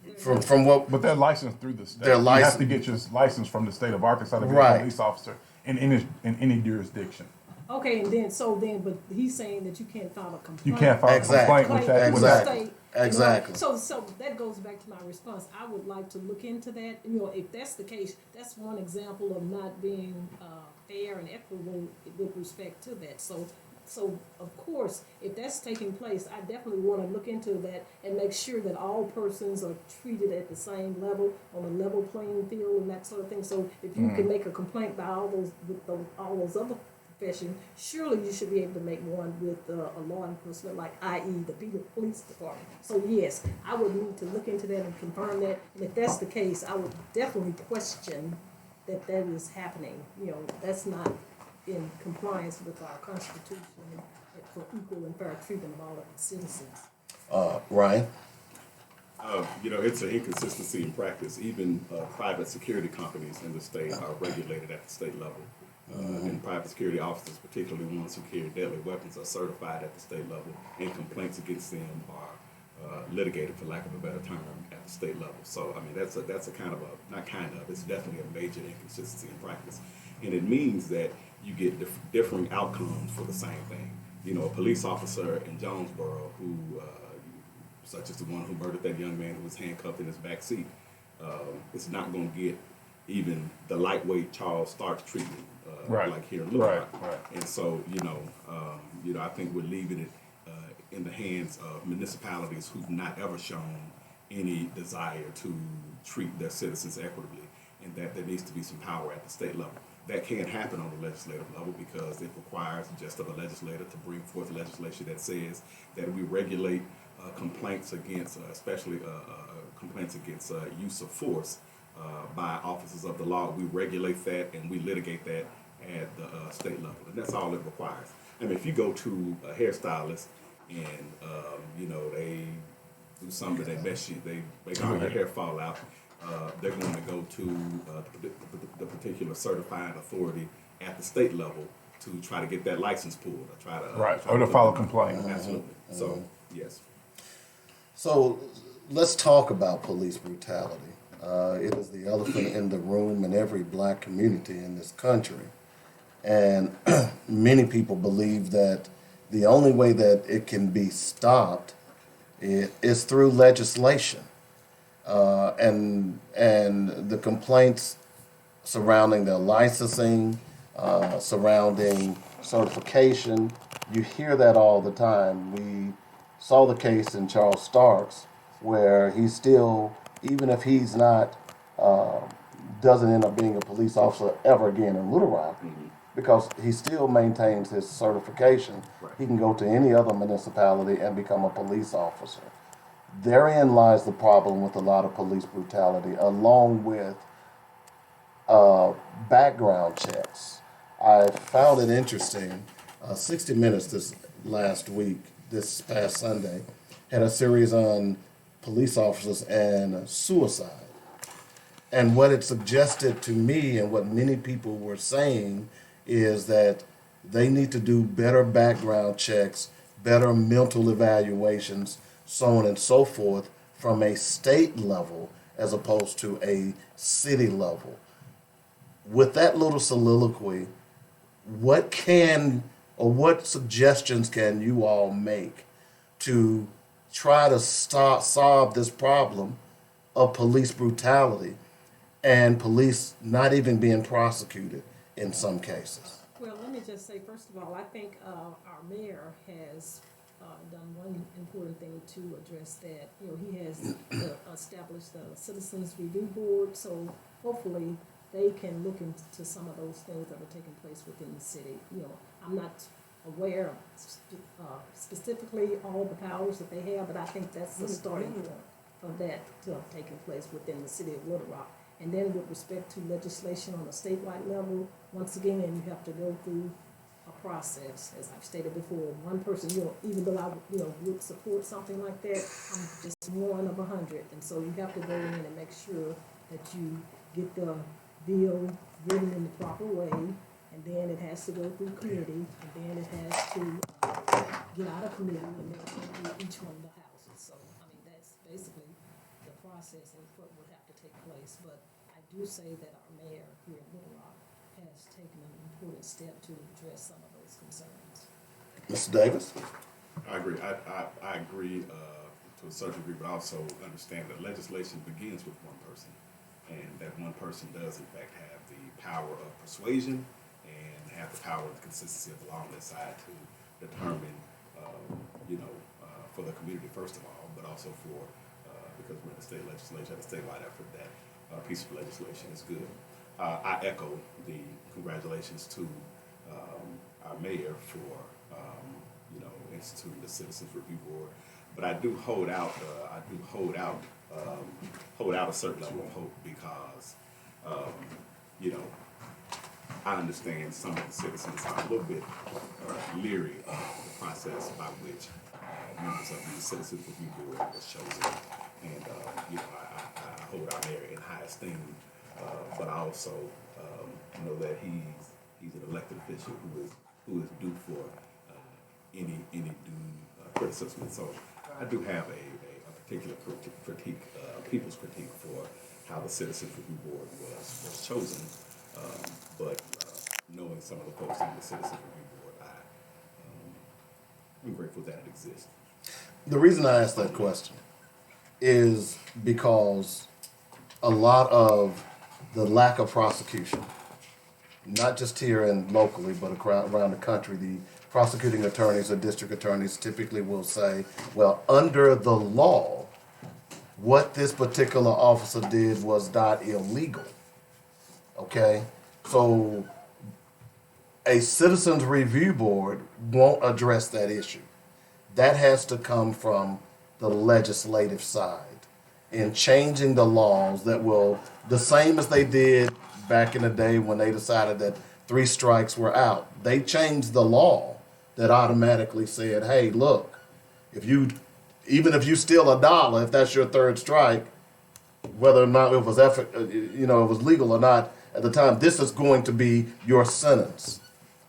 They're From what, But they're licensed through the state. They're You have licensed. to get your license from the state of Arkansas to be Right. a police officer in any jurisdiction. Okay, but he's saying that you can't file a complaint. You can't file Exactly. a complaint with that. With with the that- state. Exactly. So that goes back to my response. I would like to look into that. If that's the case, that's one example of not being fair and equitable with respect to that. So of course, if that's taking place, I definitely want to look into that and make sure that all persons are treated at the same level, on a level playing field and that sort of thing. So if you can make a complaint by all those other professions, surely you should be able to make one with a law enforcement, like i.e. the police department. So yes, I would need to look into that and confirm that. And if that's the case, I would definitely question that is happening. That's not in compliance with our Constitution for equal and fair treatment of all of its citizens. Ryan? It's an inconsistency in practice. Even private security companies in the state are regulated at the state level. And private security officers, particularly ones who carry deadly weapons, are certified at the state level, and complaints against them are litigated, for lack of a better term, at the state level. So, I mean, that's a kind of it's definitely a major inconsistency in practice. And it means that you get differing outcomes for the same thing. A police officer in Jonesboro who, such as the one who murdered that young man who was handcuffed in his back seat, is not going to get even the lightweight Charles Starks treatment, Right. like here in Little Right, Rock. right. And so, I think we're leaving it in the hands of municipalities who've not ever shown any desire to treat their citizens equitably, and that there needs to be some power at the state level. That can't happen on the legislative level because it requires just of a legislator to bring forth legislation that says that we regulate complaints against, especially complaints against use of force by officers of the law. We regulate that and we litigate that at the state level, and that's all it requires. I mean, if you go to a hairstylist and they do something that they make all your hair fall out, they're going to go to the particular certifying authority at the state level to try to get that license pulled, or try to Right, try or to put file a them- complaint. Absolutely. So yes. So let's talk about police brutality. It is the elephant in the room in every black community in this country. And many people believe that the only way that it can be stopped is through legislation. And the complaints surrounding their licensing, surrounding certification, you hear that all the time. We saw the case in Charles Starks where he still, even if he's not, doesn't end up being a police officer ever again in Little Rock, because he still maintains his certification. Right. He can go to any other municipality and become a police officer. Therein lies the problem with a lot of police brutality, along with background checks. I found it interesting. 60 Minutes this past Sunday, had a series on police officers and suicide. And what it suggested to me, and what many people were saying, is that they need to do better background checks, better mental evaluations, so on and so forth, from a state level as opposed to a city level. With that little soliloquy, what suggestions can you all make to try to solve this problem of police brutality and police not even being prosecuted in some cases? Well, let me just say, first of all, I think our mayor has done one important thing to address that. He has established a Citizens Review Board, so hopefully they can look into some of those things that are taking place within the city. I'm not aware of specifically all the powers that they have, but I think that's the starting point of that to have taken place within the city of Little Rock. And then with respect to legislation on a statewide level, once again, you have to go through a process. As I've stated before, one person, even though I would support something like that, I'm just one of 100. And so you have to go in and make sure that you get the bill written in the proper way, and then it has to go through committee, and then it has to get out of committee and then go through each one of the houses. So, that's basically the process and what would have to take place. But I do say that our mayor here in Little Rock has taken an important step to address some of those concerns. Mr. Davis? I agree. I agree to a certain degree, but also understand that legislation begins with one person, and that one person does in fact have the power of persuasion and have the power of the consistency of the law on their side to determine, for the community first of all, but also for because we're in the state legislature, the statewide effort, that piece of legislation is good. I echo the congratulations to our mayor for instituting the Citizens Review Board, but I do hold out a certain level of hope because I understand some of the citizens are a little bit leery of the process by which members of the Citizens Review Board was chosen, and I hold our mayor in high esteem, but I also know that he's an elected official who is due for any due criticism. And so I do have a particular critique, people's critique for how the Citizens Review Board was chosen, but knowing some of the folks on the Citizens Review Board, I'm grateful that it exists. The reason I asked that question is because a lot of the lack of prosecution, not just here and locally, but around the country. The prosecuting attorneys or district attorneys typically will say, well, under the law, what this particular officer did was not illegal. Okay? So a citizens review board won't address that issue. That has to come from the legislative side in changing the laws that will, the same as they did back in the day when they decided that 3 strikes were out. They changed the law that automatically said, hey, look, even if you steal $1, if that's your 3rd strike, whether or not it was it was legal or not at the time, this is going to be your sentence.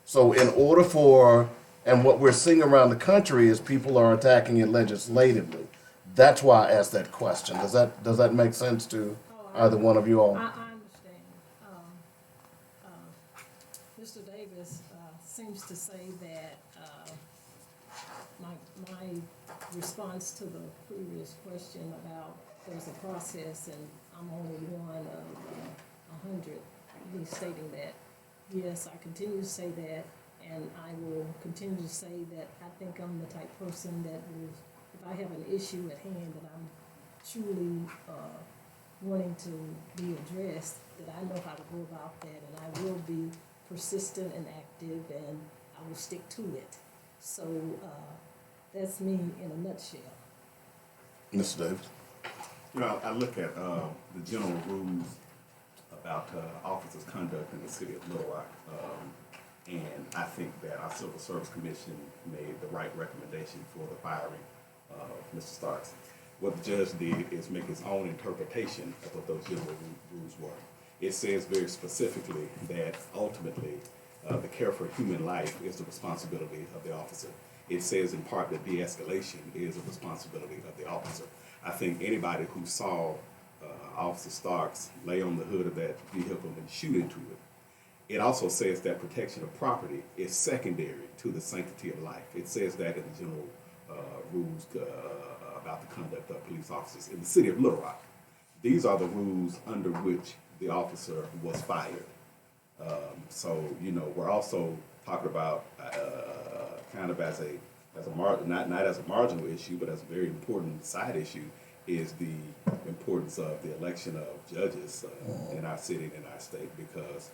So in order and what we're seeing around the country is people are attacking it legislatively. That's why I asked that question. Does that make sense to either one of you all? I understand. Mr. Davis seems to say that my response to the previous question about there's a process and I'm only one of 100, he's stating that, yes, I continue to say that, and I will continue to say that I think I'm the type person that will, if I have an issue at hand that I'm truly wanting to be addressed, that I know how to go about that, and I will be persistent and active, and I will stick to it. So that's me in a nutshell. Mr. Davis? I look at the general rules about officers' conduct in the city of Little Rock, and I think that our Civil Service Commission made the right recommendation for the firing of Mr. Starks. What the judge did is make his own interpretation of what those general rules were. It says very specifically that ultimately the care for human life is the responsibility of the officer. It says in part that de-escalation is a responsibility of the officer. I think anybody who saw Officer Starks lay on the hood of that vehicle and shoot into it, it also says that protection of property is secondary to the sanctity of life. It says that in the general rules about the conduct of police officers in the city of Little Rock. These are the rules under which the officer was fired. So we're also talking about kind of as a not as a marginal issue, but as a very important side issue, is the importance of the election of judges in our city and in our state, because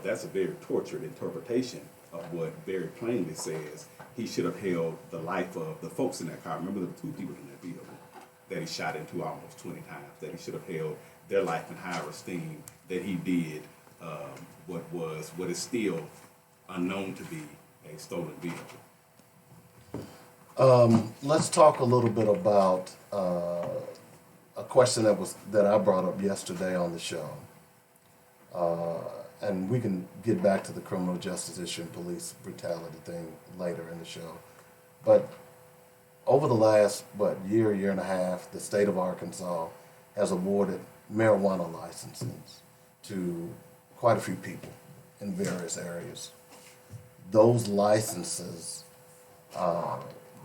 that's a very tortured interpretation of what very plainly says he should have held the life of the folks in that car. Remember, there were 2 people in that vehicle that he shot into almost 20 times, that he should have held their life in higher esteem, that he did what is still unknown to be a stolen vehicle. Let's talk a little bit about a question that I brought up yesterday on the show. And we can get back to the criminal justice issue and police brutality thing later in the show. But over the last, year and a half, the state of Arkansas has awarded marijuana licenses to quite a few people in various areas. Those licenses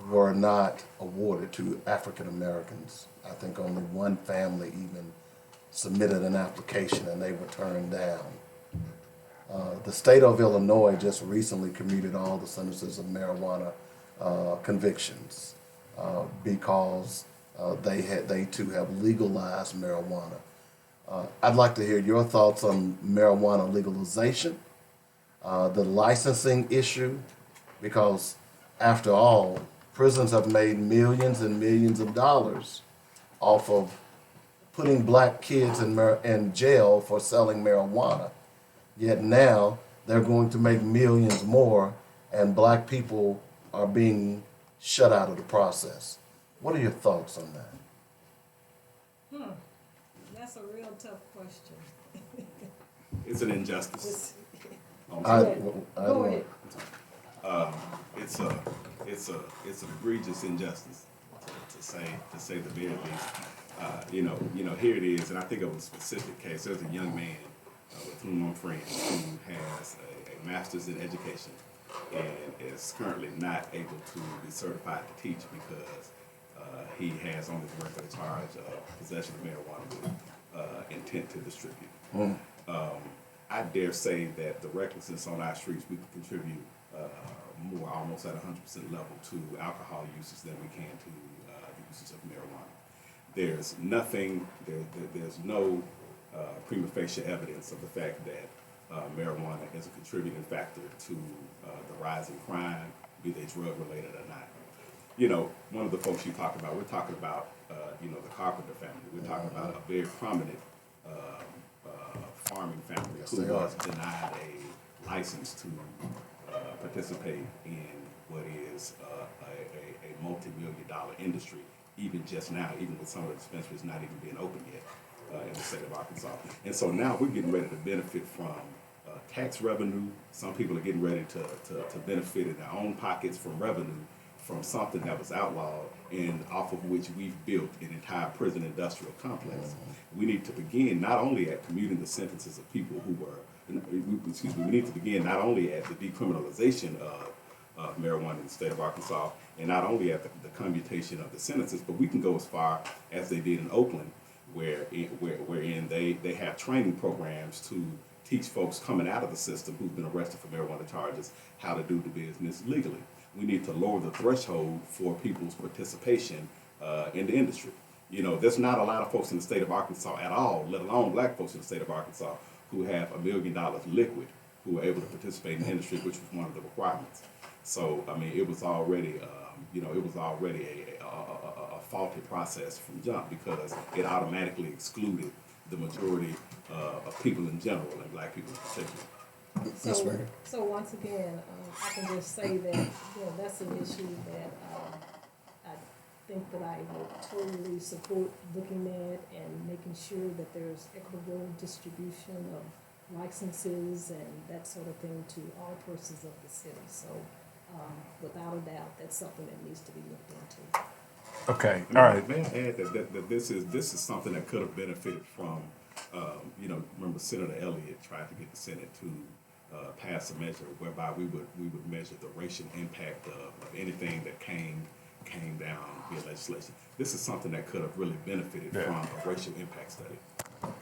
were not awarded to African Americans. I think only one family even submitted an application and they were turned down. The state of Illinois just recently commuted all the sentences of marijuana convictions because they too have legalized marijuana. I'd like to hear your thoughts on marijuana legalization, the licensing issue, because after all, prisons have made millions and millions of dollars off of putting black kids in jail for selling marijuana. Yet now they're going to make millions more and black people are being shut out of the process. What are your thoughts on that? That's a real tough question. It's an injustice. Go ahead. It's an egregious injustice, to say the very least. Here it is, and I think of a specific case. There's a young man with whom I'm friends who has a master's in education and is currently not able to be certified to teach because he has on his record a charge of possession of marijuana intent to distribute. I dare say that the recklessness on our streets, we can contribute more, almost at 100% level, to alcohol usage than we can to the usage of marijuana. There's nothing, there's no prima facie evidence of the fact that marijuana is a contributing factor to the rise in crime, be they drug related or not. You know, one of the folks you talk about, we're talking about, you know, the Carpenter family. We're talking about a very prominent farming family who was denied a license to participate in what is a multi-million-dollar industry, even just now, even with some of the dispensaries not even being open yet in the state of Arkansas. And so now we're getting ready to benefit from tax revenue. Some people are getting ready to benefit in their own pockets from revenue from something that was outlawed and off of which we've built an entire prison industrial complex. We need to begin not only at commuting the sentences of people who were, we need to begin not only at the decriminalization of marijuana in the state of Arkansas, and not only at the commutation of the sentences, but we can go as far as they did in Oakland, wherein they have training programs to teach folks coming out of the system who've been arrested for marijuana charges how to do the business legally. We need to lower the threshold for people's participation in the industry. You know, there's not a lot of folks in the state of Arkansas at all, let alone black folks in the state of Arkansas, who have $1 million liquid, who are able to participate in the industry, which was one of the requirements. So, I mean, it was already, a faulty process from jump, because it automatically excluded the majority of people in general, and black people in particular. So once again, I can just say that, you know, that's an issue that I think that I would totally support looking at and making sure that there's equitable distribution of licenses and that sort of thing to all persons of the city. So without a doubt, that's something that needs to be looked into. Okay, all right. May I add that this is something that could have benefited from, you know, remember Senator Elliott tried to get the Senate to pass a measure whereby we would measure the racial impact of anything that came down via legislation. This is something that could have really benefited from a racial impact study.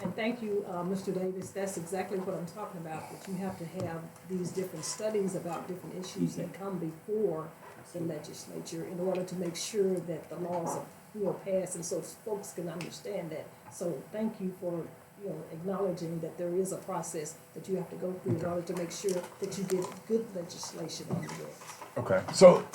And thank you, Mr. Davis. That's exactly what I'm talking about, that you have to have these different studies about different issues that come before the legislature in order to make sure that the laws are passed, and so folks can understand that. So thank you for acknowledging that there is a process that you have to go through in order to make sure that you get good legislation on the books. Okay, so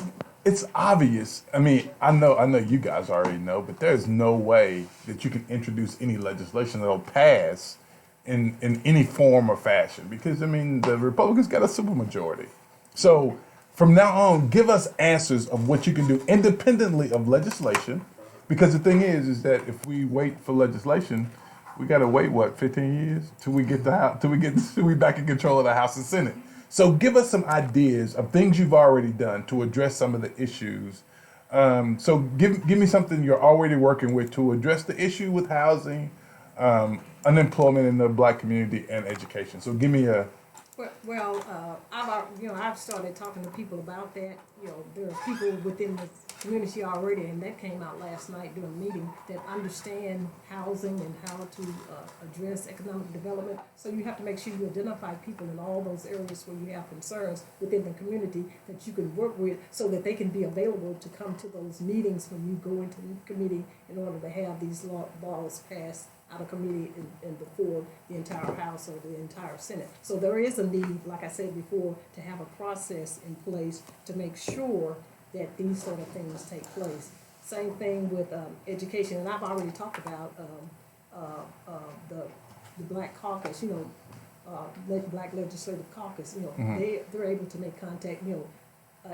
it's obvious. I mean, I know you guys already know, but there's no way that you can introduce any legislation that'll pass in any form or fashion, because I mean the Republicans got a supermajority. So from now on, give us answers of what you can do independently of legislation, because the thing is that if we wait for legislation, we got to wait 15 years till we get till we back in control of the House and Senate. So give us some ideas of things you've already done to address some of the issues. So give me something you're already working with to address the issue with housing, unemployment in the black community, and education. So give me a. I've started talking to people about that. There are people within the community already, and that came out last night during a meeting, that understand housing and how to address economic development. So you have to make sure you identify people in all those areas where you have concerns within the community that you can work with, so that they can be available to come to those meetings when you go into the committee in order to have these laws passed out of committee and before the entire House or the entire Senate. So there is a need, like I said before, to have a process in place to make sure that these sort of things take place. Same thing with education, and I've already talked about the Black Caucus, Black Legislative Caucus. They're able to make contact.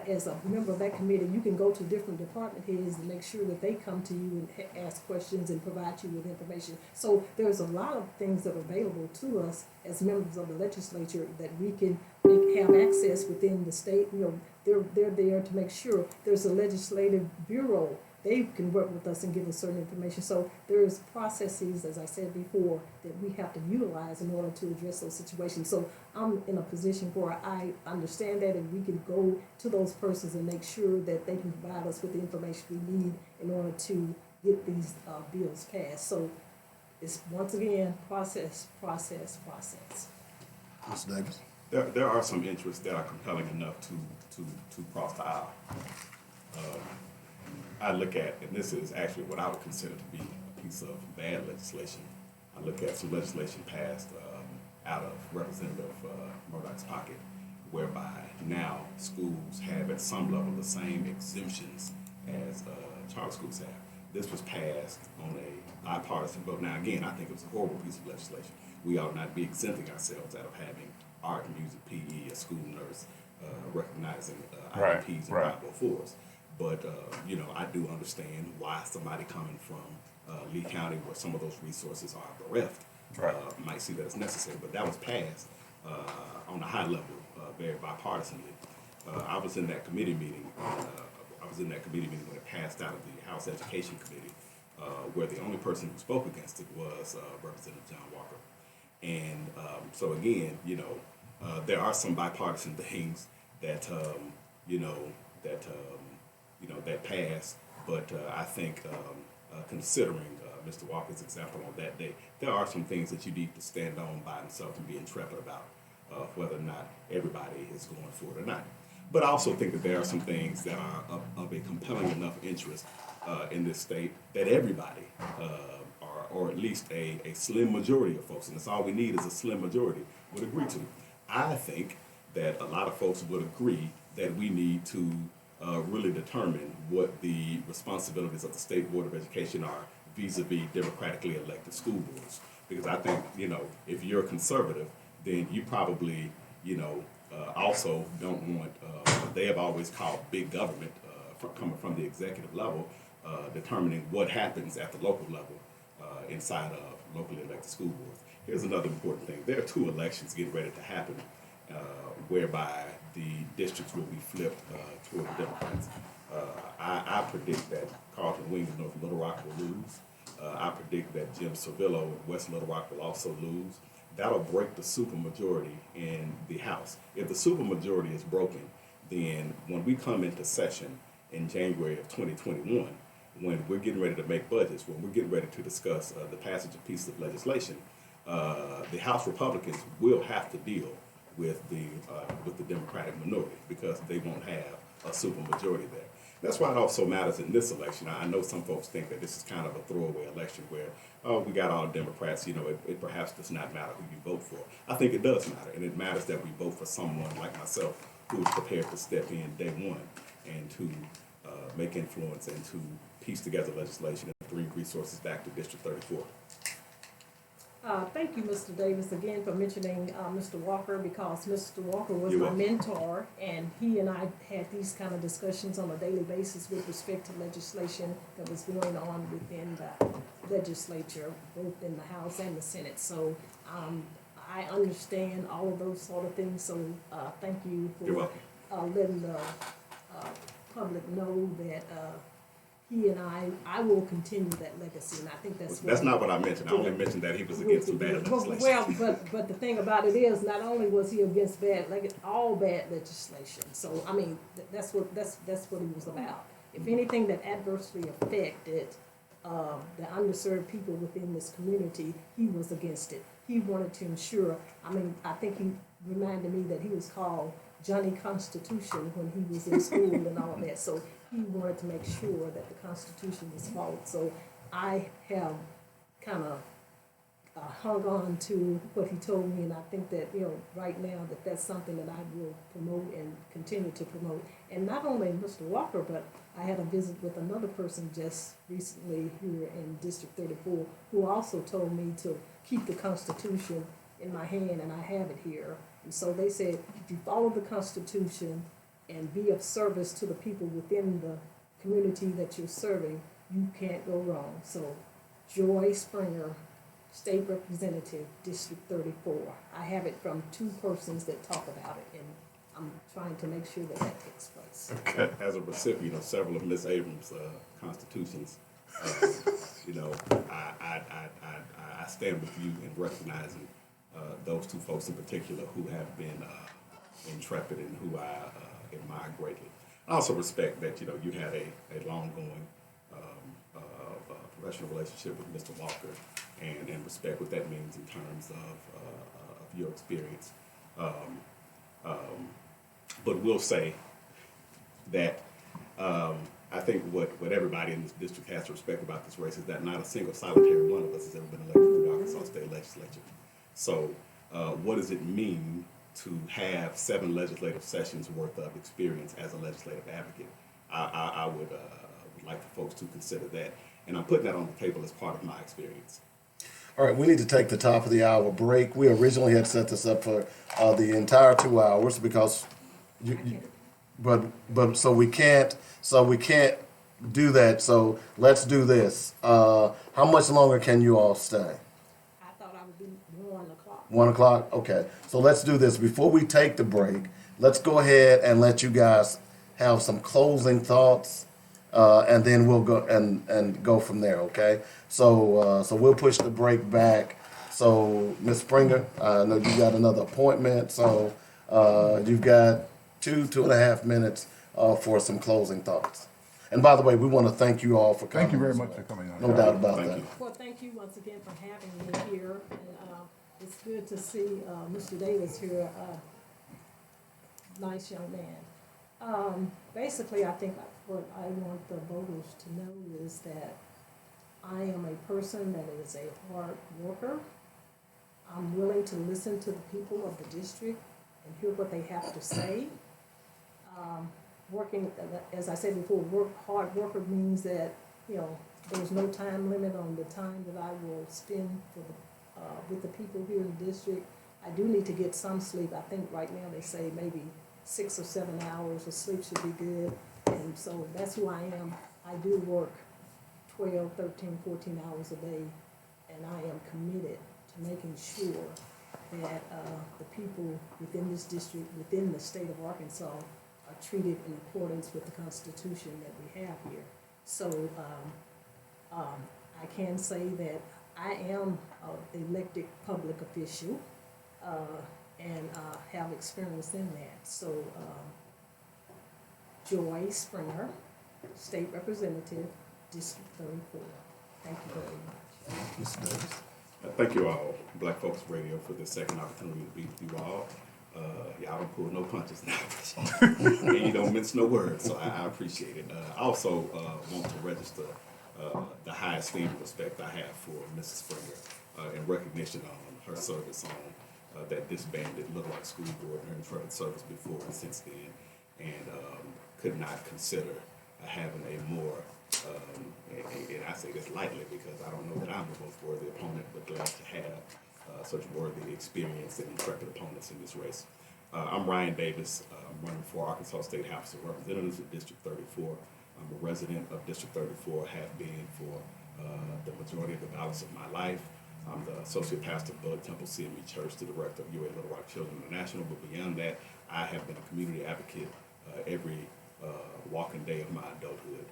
As a member of that committee, you can go to different department heads and make sure that they come to you and ask questions and provide you with information. So there's a lot of things that are available to us as members of the legislature that we can have access within the state. They're there to make sure. There's a legislative bureau. They can work with us and give us certain information. So there's processes, as I said before, that we have to utilize in order to address those situations. So I'm in a position where I understand that, and we can go to those persons and make sure that they can provide us with the information we need in order to get these bills passed. So it's once again, process, process, process. Mr. Davis. There are some interests that are compelling enough to cross the aisle. I look at, and this is actually what I would consider to be a piece of bad legislation. I look at some legislation passed out of Representative Murdoch's pocket, whereby now schools have at some level the same exemptions as charter schools have. This was passed on a bipartisan vote. Now again, I think it was a horrible piece of legislation. We ought not be exempting ourselves out of having art, music, PE, a school nurse, recognizing IEPs and 504s. But, I do understand why somebody coming from Lee County, where some of those resources are bereft, might see that it's necessary. But that was passed on a high level, very bipartisanly. I was in that committee meeting. When it passed out of the House Education Committee, where the only person who spoke against it was Representative John Walker. And so again, there are some bipartisan things that that passed, but I think considering Mr. Walker's example on that day, there are some things that you need to stand on by himself and be intrepid about whether or not everybody is going for it or not. But I also think that there are some things that are of a compelling enough interest in this state that everybody, or at least a slim majority of folks, and that's all we need is a slim majority, would agree to. I think that a lot of folks would agree that we need to really determine what the responsibilities of the State Board of Education are vis-a-vis democratically elected school boards. Because I think, if you're a conservative, then you probably, also don't want what they have always called big government coming from the executive level, determining what happens at the local level inside of locally elected school boards. Here's another important thing. There are 2 elections getting ready to happen whereby the districts will be flipped toward the Democrats. I predict that Carlton Wing in North Little Rock will lose. I predict that Jim Cervillo in West Little Rock will also lose. That'll break the supermajority in the House. If the supermajority is broken, then when we come into session in January of 2021, when we're getting ready to make budgets, when we're getting ready to discuss the passage of pieces of legislation, the House Republicans will have to deal with the Democratic minority because they won't have a supermajority there. That's why it also matters in this election. I know some folks think that this is kind of a throwaway election where, we got all Democrats, it perhaps does not matter who you vote for. I think it does matter, and it matters that we vote for someone like myself who is prepared to step in day one and to make influence and to piece together legislation and bring resources back to District 34. Thank you, Mr. Davis, again for mentioning Mr. Walker, because Mr. Walker was You're my welcome. mentor, and he and I had these kind of discussions on a daily basis with respect to legislation that was going on within the legislature, both in the House and the Senate. So I understand all of those sort of things, so thank you You're for letting the public know that he and I will continue that legacy, and I think That's not what I mentioned. I only mentioned that he was against some bad legislation. Well, but the thing about it is, not only was he against all bad legislation. So I mean, that's what he was about. If anything that adversely affected the underserved people within this community, he was against it. He wanted to ensure. I mean, I think he reminded me that he was called Johnny Constitution when he was in school and all that. So he wanted to make sure that the Constitution was followed. So I have kind of hung on to what he told me, and I think that, right now that's something that I will promote and continue to promote. And not only Mr. Walker, but I had a visit with another person just recently here in District 34 who also told me to keep the Constitution in my hand, and I have it here. And so they said, if you follow the Constitution and be of service to the people within the community that you're serving, you can't go wrong. So Joy Springer, State Representative, District 34. I have it from 2 persons that talk about it, and I'm trying to make sure that takes place. As a recipient of several of Ms. Abrams' constitutions, I stand with you in recognizing those 2 folks in particular who have been intrepid and who I admire greatly. I also respect that you had a long-going professional relationship with Mr. Walker, and respect what that means in terms of your experience. But we'll say that I think what everybody in this district has to respect about this race is that not a single solitary one of us has ever been elected to the Arkansas State Legislature. So what does it mean to have 7 legislative sessions worth of experience as a legislative advocate? I would like for folks to consider that. And I'm putting that on the table as part of my experience. All right, we need to take the top of the hour break. We originally had set this up for the entire 2 hours because so we can't do that. So let's do this. How much longer can you all stay? I thought I would be 1 o'clock. 1 o'clock? Okay. So let's do this. Before we take the break, let's go ahead and let you guys have some closing thoughts, and then we'll go and go from there, okay? So we'll push the break back. So, Ms. Springer, I know you got another appointment, so you've got 2.5 minutes for some closing thoughts. And by the way, we want to thank you all for coming. Thank you very much for coming on. No doubt about Thank that. you. Well, thank you once again for having me here. And it's good to see Mr. Davis here, nice young man. Basically, I think what I want the voters to know is that I am a person that is a hard worker. I'm willing to listen to the people of the district and hear what they have to say. Working, as I said before, hard worker means that, there's no time limit on the time that I will spend with the people here in the district. I do need to get some sleep. I think right now they say maybe 6 or 7 hours of sleep should be good. And so that's who I am. I do work 12, 13, 14 hours a day, and I am committed to making sure that the people within this district, within the state of Arkansas, are treated in accordance with the Constitution that we have here. So I can say that I am an elected public official and have experience in that. So Joy Springer, State Representative, District 34. Thank you very much. Mr. Davis. Thank you all, Black Focus Radio, for this second opportunity to be with you all. Y'all don't pull no punches now, and you don't mince no words, so I appreciate it. I also want to register the highest esteem and respect I have for Mrs. Springer in recognition on her service on that disbanded Little Rock School Board, her intrepid service before and since then, and could not consider having a more, and I say this lightly because I don't know that I'm the most worthy opponent, but glad to have such worthy experience and intrepid opponents in this race. I'm Ryan Davis. I'm running for Arkansas State House of Representatives of District 34. I'm a resident of District 34, have been for the majority of the balance of my life. I'm the associate pastor of Bud Temple CME Church, the director of UA Little Rock Children International, but beyond that, I have been a community advocate every walking day of my adulthood.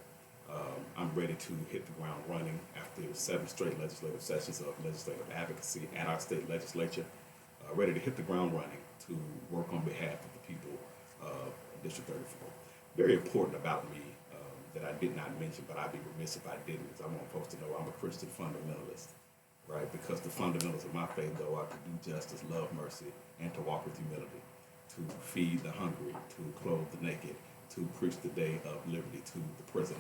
I'm ready to hit the ground running after 7 straight legislative sessions of legislative advocacy at our state legislature, ready to hit the ground running to work on behalf of the people of District 34. Very important about me that I did not mention, but I'd be remiss if I didn't, is I want folks to know I'm a Christian fundamentalist, right? Because the fundamentals of my faith, though, are to do justice, love mercy, and to walk with humility, to feed the hungry, to clothe the naked, to preach the day of liberty to the prisoner.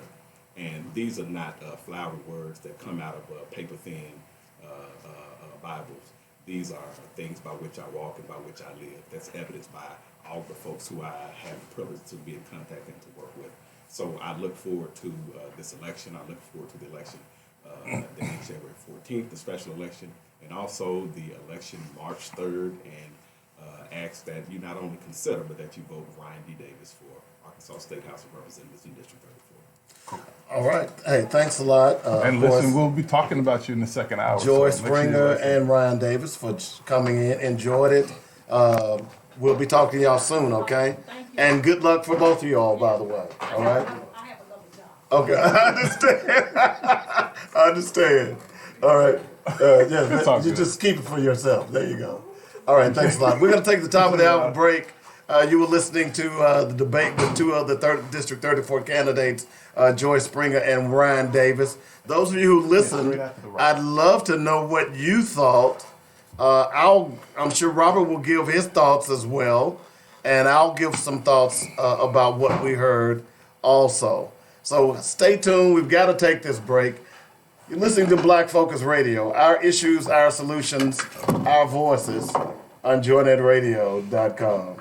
And these are not flowery words that come out of paper-thin Bibles. These are things by which I walk and by which I live. That's evidenced by all the folks who I have the privilege to be in contact and to work with. So I look forward to this election. I look forward to the election the next January 14th, the special election, and also the election March 3rd, and ask that you not only consider, but that you vote Ryan D. Davis for Arkansas State House of Representatives in District 34. All right. Hey, thanks a lot. And of listen, course, we'll be talking about you in the second hour. Joy so make sure you Springer listen. and Ryan Davis for coming in. Enjoyed it. We'll be talking to y'all soon, okay? Thank you. And good luck for both of y'all, by the way. All right? I have another job. Okay, I understand. I understand. All right. It's all You good. just keep it for yourself. There you go. All right, thanks a lot. We're going to take the top of the hour break. You were listening to the debate with two of the District 34 candidates, Joy Springer and Ryan Davis. Those of you who listened, I'd love to know what you thought. I'm sure Robert will give his thoughts as well, and I'll give some thoughts about what we heard also. So stay tuned. We've got to take this break. You're listening to Black Focus Radio. Our issues, our solutions, our voices on joynetradio.com.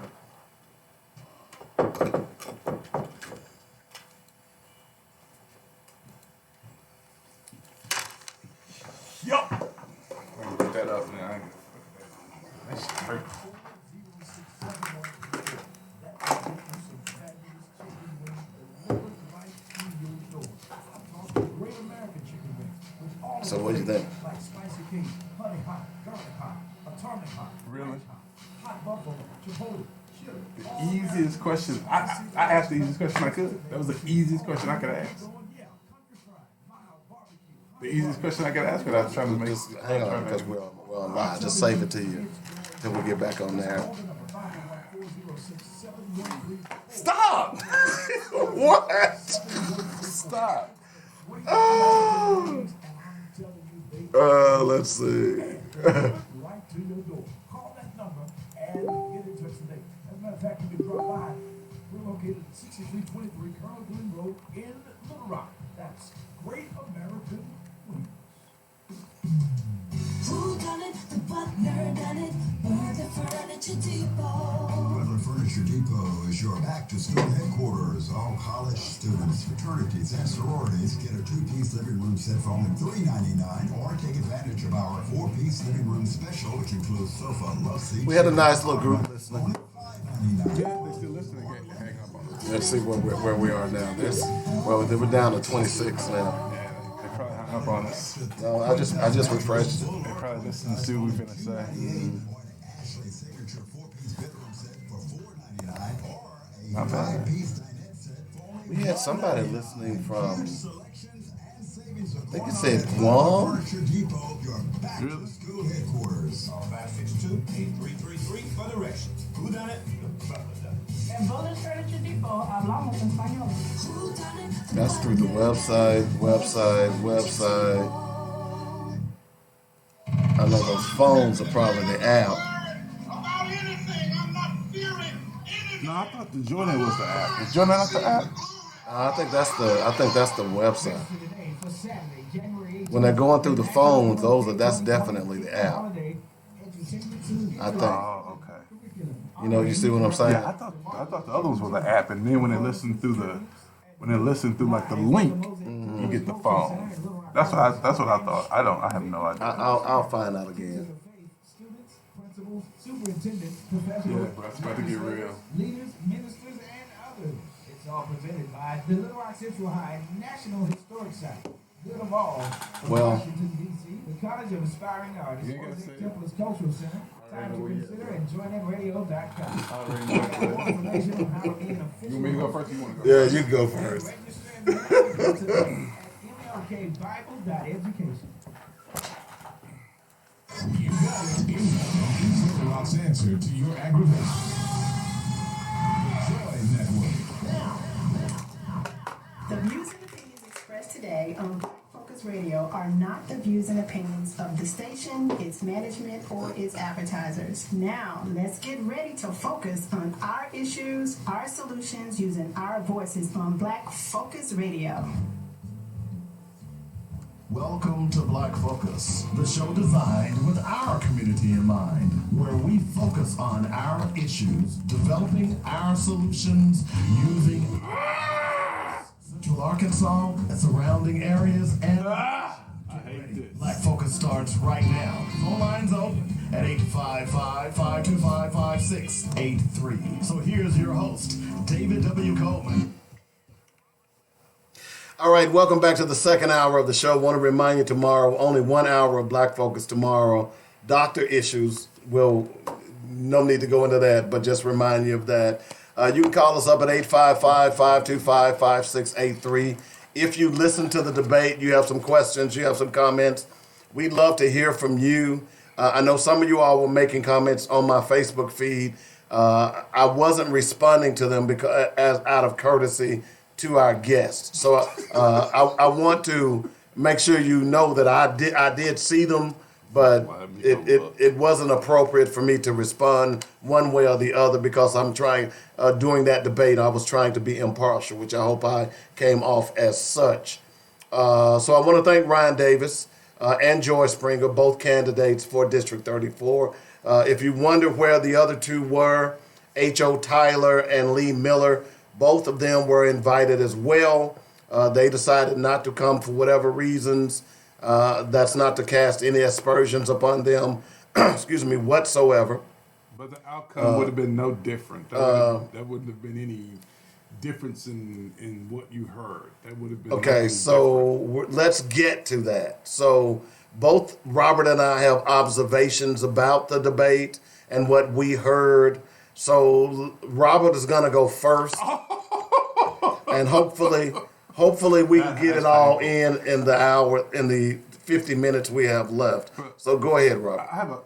Yup. Get that up, man. That's great. So what do you think? Really? The easiest question. I asked the easiest question I could. That was the easiest question I could ask. The easiest question I could ask, but I was trying to make. Just hang on, because we're on live. Just save it to you till we get back on there. Stop! What? Stop. Oh. Let's see. Right to your door. Call that number and get in touch today. As a matter of fact, you can drop by. We're located at 6323 Colonel Glen Road in Little Rock. That's Great American Wings. Who done it? The butler done it. We're the Furniture Depot. Butler Furniture Depot is your back-to-school headquarters. All college students, fraternities, and sororities get a two-piece living room set for only $3.99, or take advantage of our four-piece living room special, which includes sofa, love seats. We had a nice little group listening. Only $5.99. Yeah, they still listening. Hang up on us. Let's see where we are now. We're down to 26 now. Yeah, they probably hung up on us. No, I just refreshed. They probably listening to see what we're finna say. Ashley's signature four-piece bedroom set for $4.99, or a Not bad. five-piece dinette set for only We had somebody listening from, selections and savings I think it said Guam. Furniture Depot, your back-to-school headquarters. Call 562-8333 for directions. Who done it? The butler done it. En Butler Furniture Depot hablamos español. Who done it? That's through the website. I know those phones are probably the app. About anything, I'm not fearing anything. No, I thought the Jordan was the app. Is Jordan not the app? I think that's the website. Today for Saturday, January 18th. When they're going through the phones, that's definitely the app. Holiday Entertainment Tuesday. I think. Oh, okay. You see what I'm saying? Yeah, I thought the other ones were the app, and then when they listen through like the link, you get the phone. That's what I thought. I have no idea. I'll find out again. Students, principals, superintendents, Yeah, professionals, bro, it's about to get real. leaders, ministers, and others. It's all presented by the Little Rock Central High National Historic Site. Good of all, from Well- Washington, D.C., the College of Aspiring Artists, You ain't gotta say it. Temple Cultural Center. Time to consider and joinetradio.com. I already For know. more information on how to be an You official want me to go first? Or you want to go? Yeah, you go first. register and mail today at mlkbible.education. You got it. He's Little Rock's answer to your aggravation. The Joy Network. The views and opinions expressed today on Black Focus Radio are not the views and opinions of the station, its management, or its advertisers. Now, let's get ready to focus on our issues, our solutions, using our voices on Black Focus Radio. Welcome to Black Focus, the show designed with our community in mind, where we focus on our issues, developing our solutions, using Central Arkansas and surrounding areas, and Black Focus starts right now. Phone lines open at 855-525-5683. So here's your host, David W. Coleman. All right, welcome back to the second hour of the show. I want to remind you tomorrow, only 1 hour of Black Focus tomorrow. Doctor issues, no need to go into that, but just remind you of that. You can call us up at 855-525-5683. If you listen to the debate, you have some questions, you have some comments, we'd love to hear from you. I know some of you all were making comments on my Facebook feed. I wasn't responding to them because as out of courtesy to our guests. So I want to make sure you know that I did see them, but it wasn't appropriate for me to respond one way or the other because I'm trying during that debate I was trying to be impartial, which I hope I came off as such. So I want to thank Ryan Davis and Joy Springer, both candidates for District 34. If you wonder where the other two were, H.O. Tyler and Lee Miller, both of them were invited as well. They decided not to come for whatever reasons. That's not to cast any aspersions upon them, excuse me, whatsoever. But the outcome would have been no different. That wouldn't have been any difference in what you heard. That would have been okay. So let's get to that. So both Robert and I have observations about the debate and what we heard. So Robert is going to go first, and hopefully we can get it all in the hour, in the 50 minutes we have left. So go ahead, Robert. I'm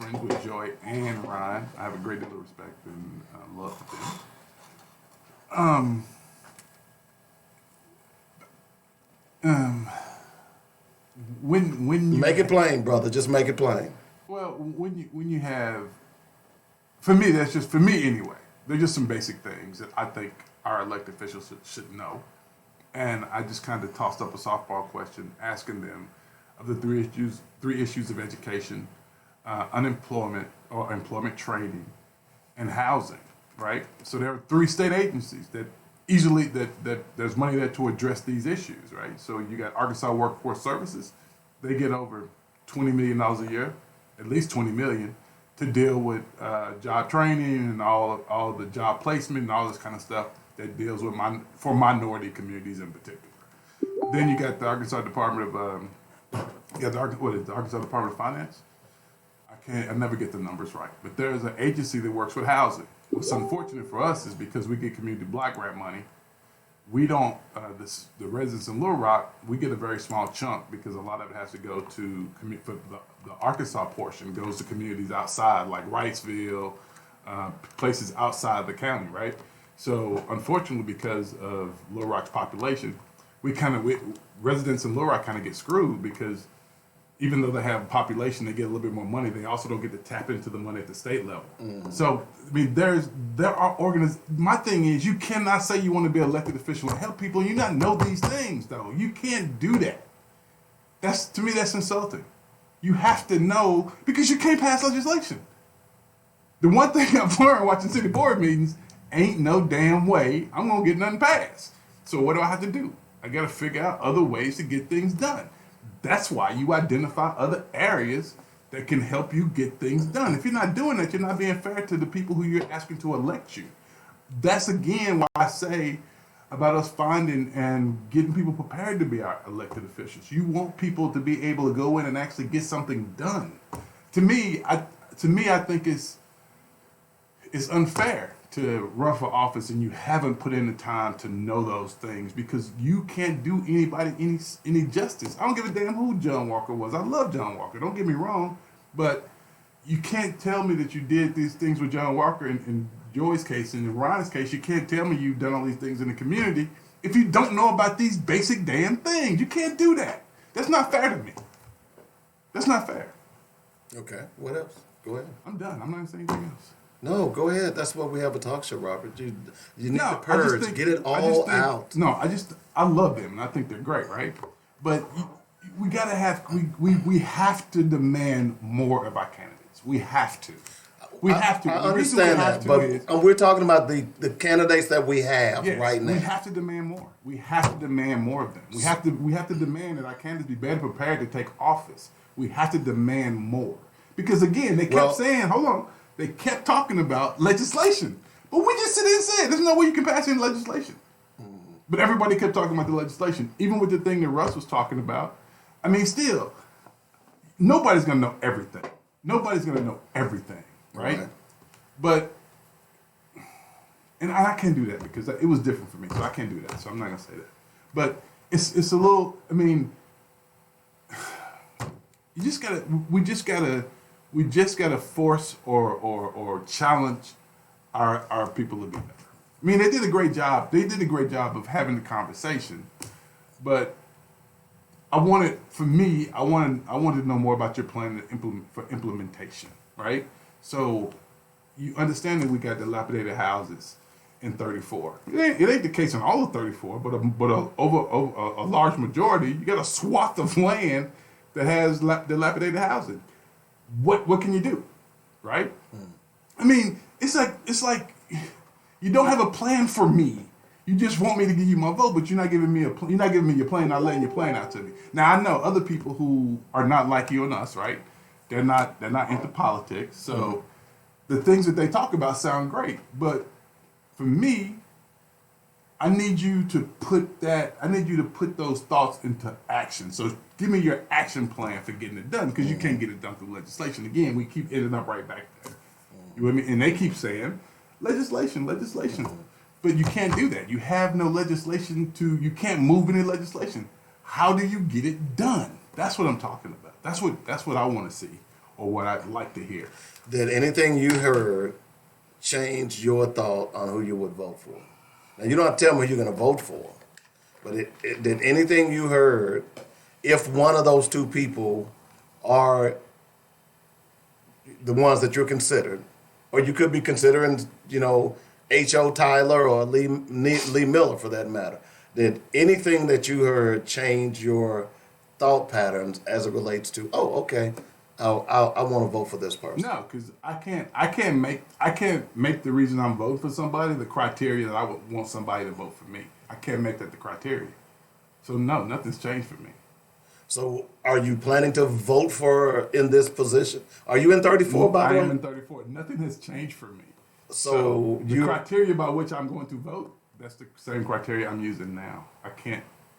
friends with Joy and Ryan. I have a great deal of respect and love for them. When you make it plain, brother, just make it plain. Well, when you have, for me, that's just for me anyway. They're just some basic things that I think our elected officials should know. And I just kind of tossed up a softball question, asking them of the three issues of education, unemployment or employment training, and housing. Right. So there are 3 state agencies that easily that there's money there to address these issues. Right. So you got Arkansas Workforce Services. They get over $20 million a year, at least $20 million, to deal with job training and all the job placement and all this kind of stuff that deals with for minority communities in particular. Then you got the Arkansas Department of the Arkansas Department of Finance. I never get the numbers right, but there's an agency that works with housing. What's unfortunate for us is because we get community block grant money, we don't, the residents in Little Rock, we get a very small chunk because a lot of it has to go to, for the Arkansas portion goes to communities outside like Wrightsville, places outside the county, right? So unfortunately, because of Little Rock's population, residents in Little Rock kind of get screwed because even though they have a population, they get a little bit more money. They also don't get to tap into the money at the state level. Mm-hmm. So, I mean, there are my thing is, you cannot say you want to be an elected official and help people and you not know these things, though. You can't do that. To me, that's insulting. You have to know because you can't pass legislation. The one thing I've learned watching city board meetings, ain't no damn way I'm going to get nothing passed. So what do I have to do? I got to figure out other ways to get things done. That's why you identify other areas that can help you get things done. If you're not doing that, you're not being fair to the people who you're asking to elect you. That's, again, why I say about us finding and getting people prepared to be our elected officials. You want people to be able to go in and actually get something done. To me, I think it's unfair to run for office and you haven't put in the time to know those things because you can't do anybody any justice. I don't give a damn who John Walker was. I love John Walker. Don't get me wrong, but you can't tell me that you did these things with John Walker in Joy's case and in Ryan's case. You can't tell me you've done all these things in the community if you don't know about these basic damn things. You can't do that. That's not fair to me. That's not fair. Okay. What else? Go ahead. I'm done. I'm not going to say anything else. No, go ahead. That's why we have a talk show, Robert. You need to purge, get it all out. No, I love them, and I think they're great, right? But we have to demand more of our candidates. We have to. I understand that, but we're talking about the candidates that we have right now. We have to demand more. We have to demand more of them. We have to demand that our candidates be better prepared to take office. We have to demand more. Because again, they kept saying, hold on, they kept talking about legislation. But we just sit there and say, there's no way you can pass any legislation. But everybody kept talking about the legislation. Even with the thing that Russ was talking about, I mean, still, nobody's going to know everything. Nobody's going to know everything, right? But, and I can't do that because it was different for me, so I can't do that. So I'm not going to say that. But it's a little, I mean, we just gotta we just got to force or challenge our people to be better. I mean, they did a great job. They did a great job of having the conversation, but I wanted to know more about your plan for implementation, right? So you understand that we got dilapidated houses in 34. It ain't the case in all of 34, but over a large majority, you got a swath of land that has dilapidated housing. What can you do, right? I mean, it's like you don't have a plan for me. You just want me to give you my vote, but you're not giving me you're not giving me your plan, not letting your plan out to me. Now I know other people who are not like you and us, right? They're not into politics, so the things that they talk about sound great. But for me, I need you to put those thoughts into action. So give me your action plan for getting it done, because you can't get it done through legislation. Again, we keep ending up right back there. You know what I mean? And they keep saying legislation. But you can't do that. You have no legislation you can't move any legislation. How do you get it done? That's what I'm talking about. That's what I want to see, or what I'd like to hear. Did anything you heard change your thought on who you would vote for? Now, you don't have to tell me who you're going to vote for, but did anything you heard, if one of those two people are the ones that you're considered, or you could be considering, H.O. Tyler or Lee Miller for that matter, did anything that you heard change your thought patterns as it relates to, I want to vote for this person? No, because I can't make the reason I'm voting for somebody the criteria that I would want somebody to vote for me. I can't make that the criteria. So no, nothing's changed for me. So are you planning to vote in this position? Are you in 34, by the way? I am in 34. Nothing has changed for me. So the criteria by which I'm going to vote, that's the same criteria I'm using now.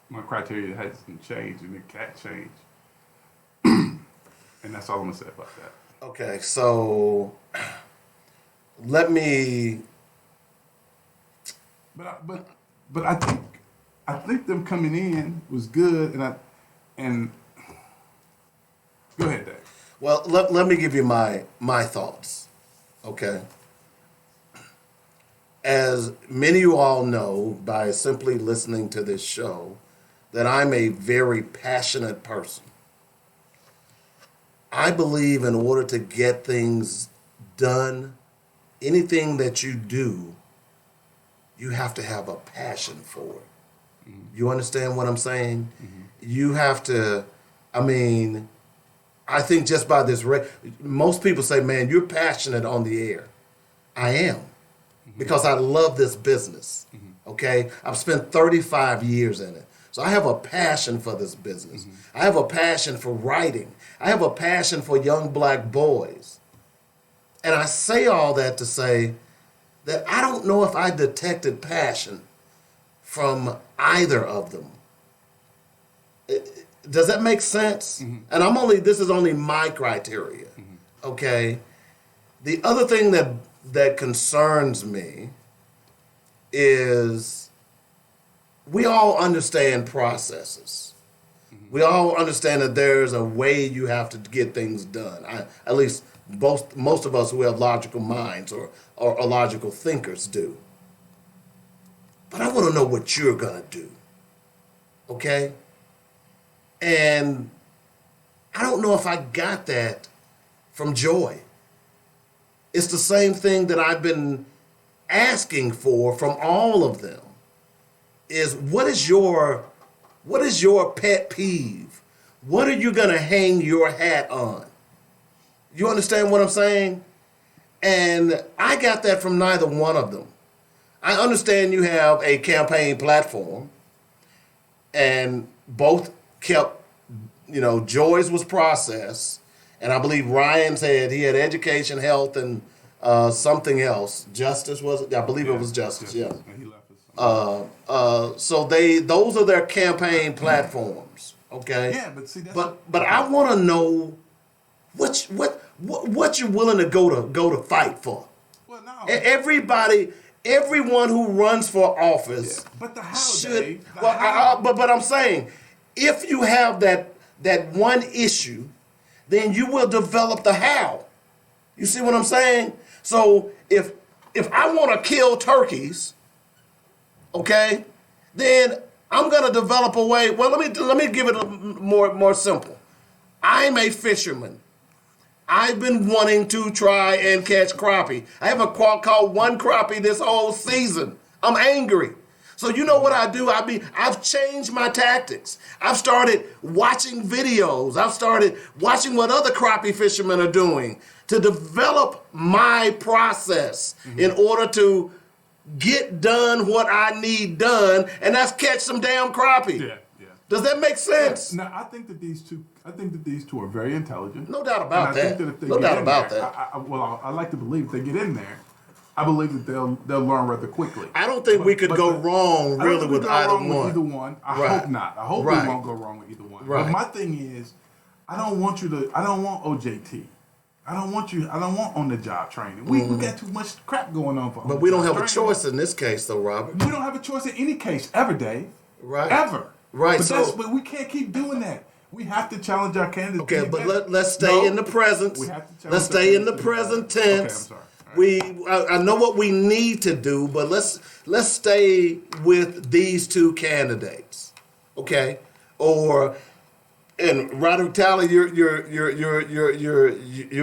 My criteria hasn't changed, and it can't change. And that's all I'm gonna say about that. Okay, so let me. But I think them coming in was good, and go ahead, Dave. Well, let me give you my thoughts. Okay. As many of you all know by simply listening to this show, that I'm a very passionate person. I believe in order to get things done, anything that you do, you have to have a passion for it. Mm-hmm. You understand what I'm saying? Mm-hmm. You have to, I think just by this, most people say, man, you're passionate on the air. I am. Because I love this business, okay? I've spent 35 years in it. So I have a passion for this business. I have a passion for writing. I have a passion for young black boys. And I say all that to say that I don't know if I detected passion from either of them. Does that make sense? And this is only my criteria, okay? The other thing that concerns me is we all understand processes. We all understand that there's a way you have to get things done. At least most of us who have logical minds or logical thinkers do. But I want to know what you're going to do. Okay? And I don't know if I got that from Joy. It's the same thing that I've been asking for from all of them. Is what is your pet peeve? What are you going to hang your hat on? You understand what I'm saying? And I got that from neither one of them. I understand you have a campaign platform, and both kept, Joy's was process, and I believe Ryan said he had education, health, and something else. Justice, was it? I believe it was justice, yeah. So those are their campaign platforms, okay? Yeah, but see, but I want to know what you're willing to go to fight for. Well, no. Everyone who runs for office, but the how, should. Dave, But I'm saying, if you have that one issue, then you will develop the how. You see what I'm saying? So if I want to kill turkeys, okay, then I'm gonna develop a way. Well, let me give it a more simple. I'm a fisherman. I've been wanting to try and catch crappie. I haven't caught one crappie this whole season. I'm angry. So you know what I do? I've changed my tactics. I've started watching videos. I've started watching what other crappie fishermen are doing to develop my process in order to get done what I need done, and that's catch some damn crappie. Yeah. Does that make sense? Now, I think that these two are very intelligent. No doubt about and I that. think that if they No get doubt in about there, that. I like to believe if they get in there, I believe that they'll learn rather quickly. I don't think we could go wrong really with either one. With either one. I hope not. I hope we won't go wrong with either one. Right. But my thing is, I don't want OJT. I don't want on the job training. We got too much crap going on for But we don't have training. a choice in this case, though, Robert. We don't have a choice in any case ever, Dave. Right. Ever. Right. But we can't keep doing that. We have to challenge our candidates. Okay, but let's stay in the present. We have to challenge Let's stay in the our present candidates. tense. Okay, I'm sorry. I know what we need to do, but let's stay with these two candidates, okay? And Roderick Talley, you're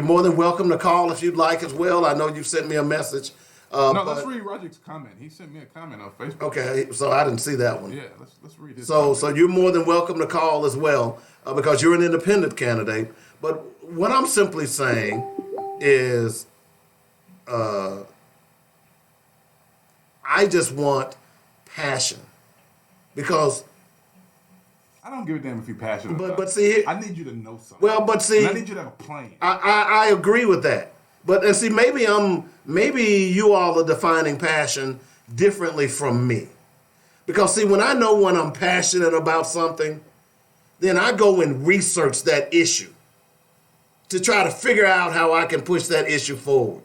more than welcome to call if you'd like as well. I know you've sent me a message. Let's read Roderick's comment. He sent me a comment on Facebook. Okay, so I didn't see that one. Yeah, let's read his So comment. you're more than welcome to call as well because you're an independent candidate. But what I'm simply saying is I just want passion because I don't give a damn if you're passionate. but see, I need you to know something. well, but see, and I need you to have a plan. I agree with that. But and see, maybe you all are defining passion differently from me. Because see, when I'm passionate about something, then I go and research that issue to try to figure out how I can push that issue forward.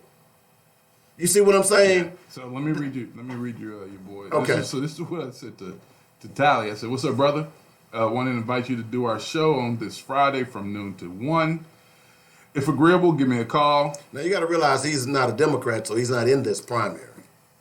You see what I'm saying? Yeah. So let me read your boy. Okay. This is what I said to Tally. I said, "What's up, brother? Want to invite you to do our show on this Friday from noon to 1. If agreeable, give me a call." Now you got to realize he's not a Democrat, so he's not in this primary.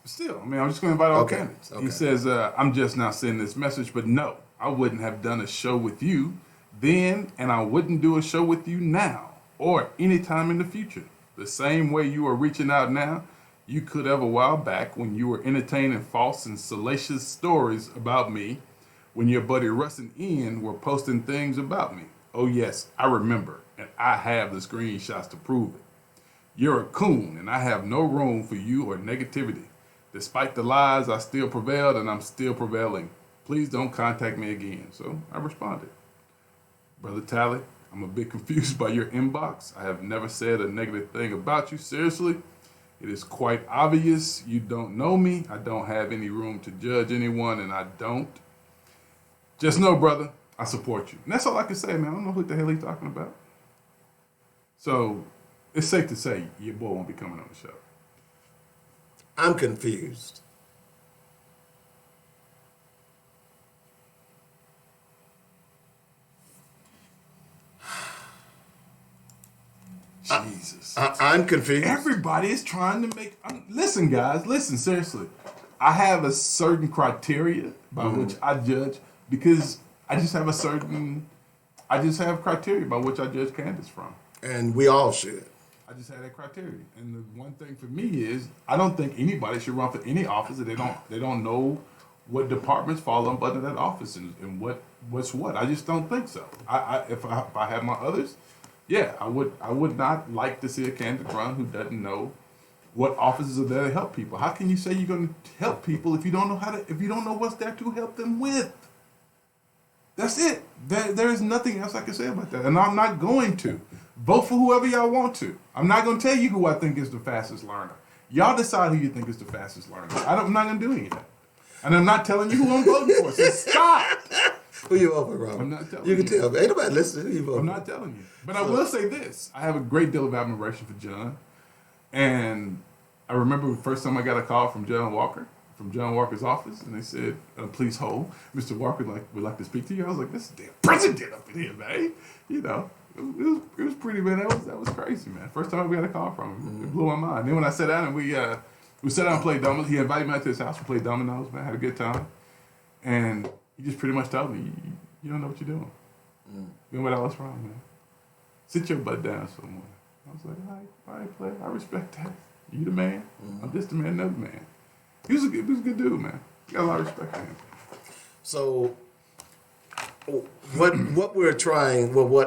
Still, I'm just going to invite all Okay, candidates. okay. He says, "I'm just now sending this message, but no, I wouldn't have done a show with you then, and I wouldn't do a show with you now or anytime in the future. The same way you are reaching out now, you could have a while back when you were entertaining false and salacious stories about me, when your buddy Russ and Ian were posting things about me. Oh yes, I remember, and I have the screenshots to prove it. You're a coon, and I have no room for you or negativity. Despite the lies, I still prevailed, and I'm still prevailing. Please don't contact me again." So I responded. Brother Tally, I'm a bit confused by your inbox. I have never said a negative thing about you. Seriously, it is quite obvious you don't know me. I don't have any room to judge anyone, and I don't. Just know, brother, I support you. And that's all I can say, man. I don't know what the hell he's talking about. So it's safe to say your boy won't be coming on the show. I'm confused. Jesus. I'm confused. Everybody is trying to make. Listen, guys. Listen, seriously. I have a certain criteria by which I judge because I just have criteria by which I judge candidates from. And we all should. I just had that criteria. And the one thing for me is I don't think anybody should run for any office if they don't know what departments fall under that office and what's what. I just don't think so. If I have my others, yeah, I would not like to see a candidate run who doesn't know what offices are there to help people. How can you say you're going to help people if you don't know if you don't know what's there to help them with? That's it. There is nothing else I can say about that. And I'm not going to. Vote for whoever y'all want to. I'm not going to tell you who I think is the fastest learner. Y'all decide who you think is the fastest learner. I'm not going to do any of that. And I'm not telling you who I'm voting for. So stop. Who you voting for, Robert? I'm not telling you. You can tell me. Ain't nobody listening. Who you voting I'm for? not telling you. But I will say this. I have a great deal of admiration for John. And I remember the first time I got a call from John Walker's office, and they said, "Please hold. Mr. Walker would like to speak to you." I was like, "This is the damn president up in here, man." You know, it was pretty, man. That was crazy, man. First time we got a call from him. It blew my mind. Then when I sat down and we sat down and played dominoes, he invited me out to his house. We played dominoes, man. Had a good time. And he just pretty much told me, you don't know what you're doing. You know what I was wrong, man. Sit your butt down somewhere. I was like, all right, player. I respect that. You the man. I'm just the man, another man. He was a good dude, man. Got a lot of respect for him. So what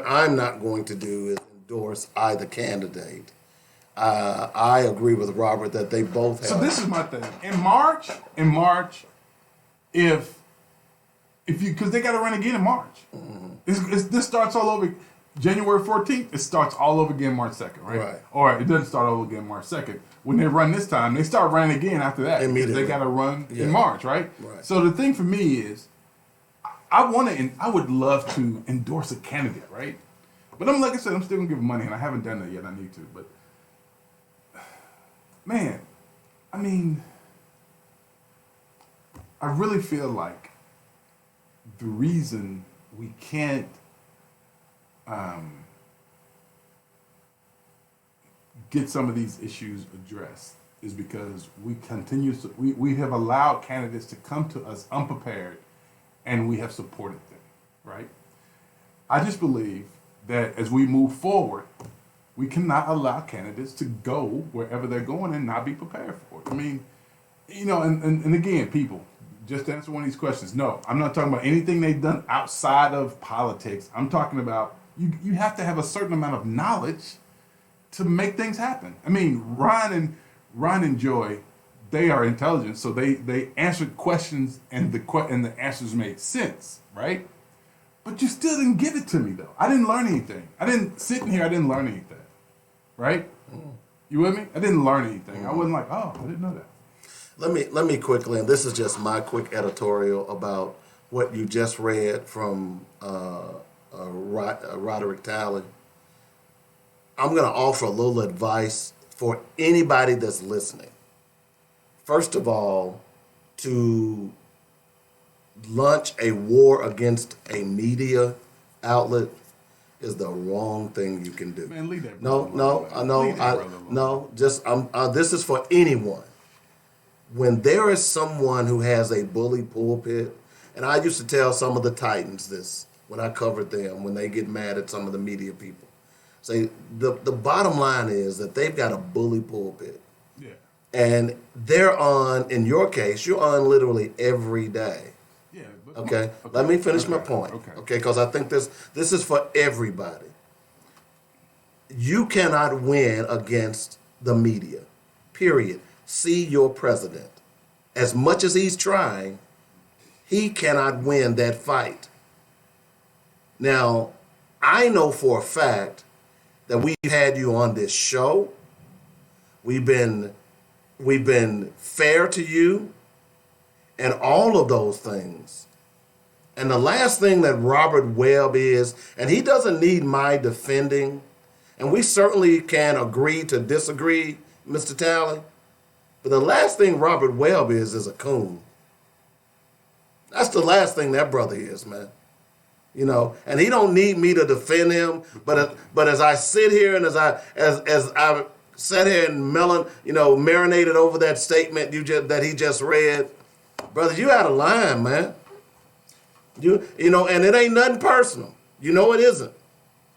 I'm not going to do is endorse either candidate. I agree with Robert that they both have. So this is my thing. In March, if you, because they got to run again in March. This starts all over. January 14th, it starts all over again March 2nd, right? Right. Or it doesn't start all over again March 2nd. When they run this time, they start running again after that. Immediately. They got to run in March, right? Right. So the thing for me is, I would love to endorse a candidate, right? But like I said, I'm still going to give them money, and I haven't done that yet. I need to. But, man, I mean, I really feel like the reason we can't get some of these issues addressed is because we have allowed candidates to come to us unprepared, and we have supported them, right? I just believe that as we move forward, we cannot allow candidates to go wherever they're going and not be prepared for it. I mean, and again, people, just to answer one of these questions, no, I'm not talking about anything they've done outside of politics. I'm talking about you have to have a certain amount of knowledge to make things happen. I mean, Ron and Joy, they are intelligent, so they answered questions and the answers made sense, right? But you still didn't give it to me, though. I didn't learn anything. I didn't learn anything, right? You with me? I didn't learn anything. I wasn't like, oh, I didn't know that. Let me quickly, and this is just my quick editorial about what you just read from Roderick Talley. I'm going to offer a little advice for anybody that's listening. First of all, to launch a war against a media outlet is the wrong thing you can do. Man, leave that. This is for anyone. When there is someone who has a bully pulpit, and I used to tell some of the Titans this when I covered them, when they get mad at some of the media people. Say, the bottom line is that they've got a bully pulpit. Yeah. And they're on, in your case, you're on literally every day. Yeah. Okay? Let me finish my point. Okay, because I think this is for everybody. You cannot win against the media. Period. See your president. As much as he's trying, he cannot win that fight. Now, I know for a fact that we've had you on this show. We've been fair to you and all of those things. And the last thing that Robert Webb is, and he doesn't need my defending, and we certainly can agree to disagree, Mr. Talley, but the last thing Robert Webb is a coon. That's the last thing that brother is, man. And he don't need me to defend him. But as I sit here and as I sat here and marinated over that statement that he just read, brother, you out of line, man. And it ain't nothing personal. It isn't.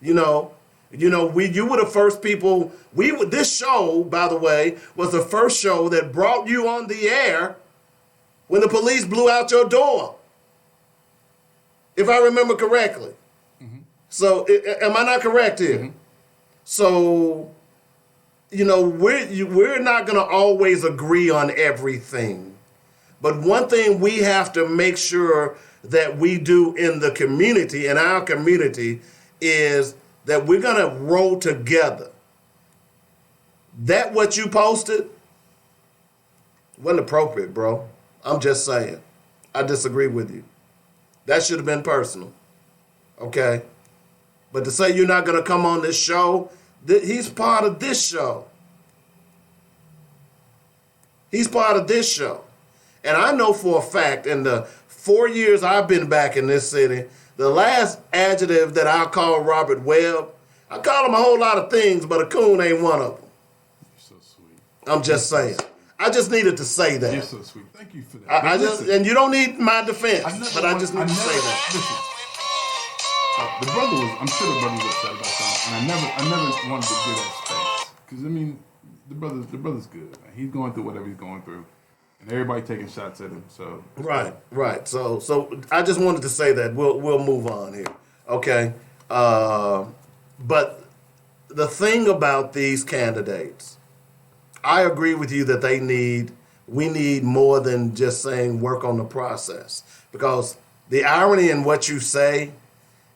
You were the first people. This show, by the way, was the first show that brought you on the air when the police blew out your door, if I remember correctly. Mm-hmm. So, am I not correct here? Mm-hmm. So, we're not going to always agree on everything. But one thing we have to make sure that we do in the community, in our community, is that we're going to roll together. That what you posted wasn't appropriate, bro. I'm just saying. I disagree with you. That should have been personal. Okay? But to say you're not going to come on this show, he's part of this show. He's part of this show. And I know for a fact, in the 4 years I've been back in this city, the last adjective that I'll call Robert Webb I call them a whole lot of things, but a coon ain't one of them. You're so sweet. I'm just saying. I just needed to say that. You're so sweet. Thank you for that. And you don't need my defense, but I just need to say that. Listen, the brother was, I'm sure the brother was upset about something, and I never wanted to give that space. Because, I mean, the brother's good. He's going through whatever he's going through. And everybody taking shots at him, so. Right. So I just wanted to say that. We'll move on here. Okay. But the thing about these candidates, I agree with you that we need more than just saying work on the process. Because the irony in what you say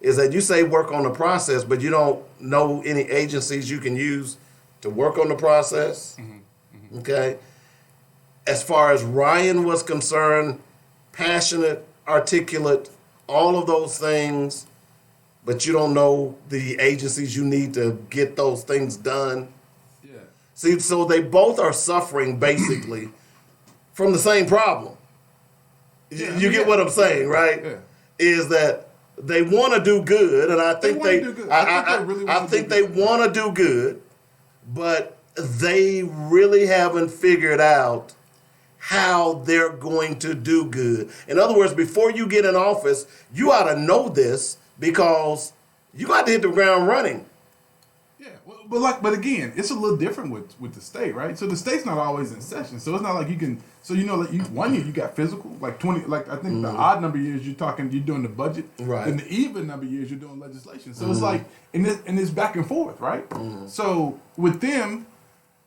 is that you say work on the process, but you don't know any agencies you can use to work on the process. Mm-hmm. Okay? As far as Ryan was concerned, passionate, articulate, all of those things, but you don't know the agencies you need to get those things done. Yeah. See, so they both are suffering basically from the same problem. Yeah, you get what I'm saying, right? Yeah. Is that they want to do good, and I think they want to do good, but they really haven't figured out how they're going to do good. In other words, before you get in office, you ought to know this because you got to hit the ground running. Yeah, but again, it's a little different with the state, right? So the state's not always in session, so it's not like you can. So one year you got physical, like 20, like I think the odd number of years you're doing the budget, right? And the even number of years you're doing legislation. So it's like and it's back and forth, right? So with them,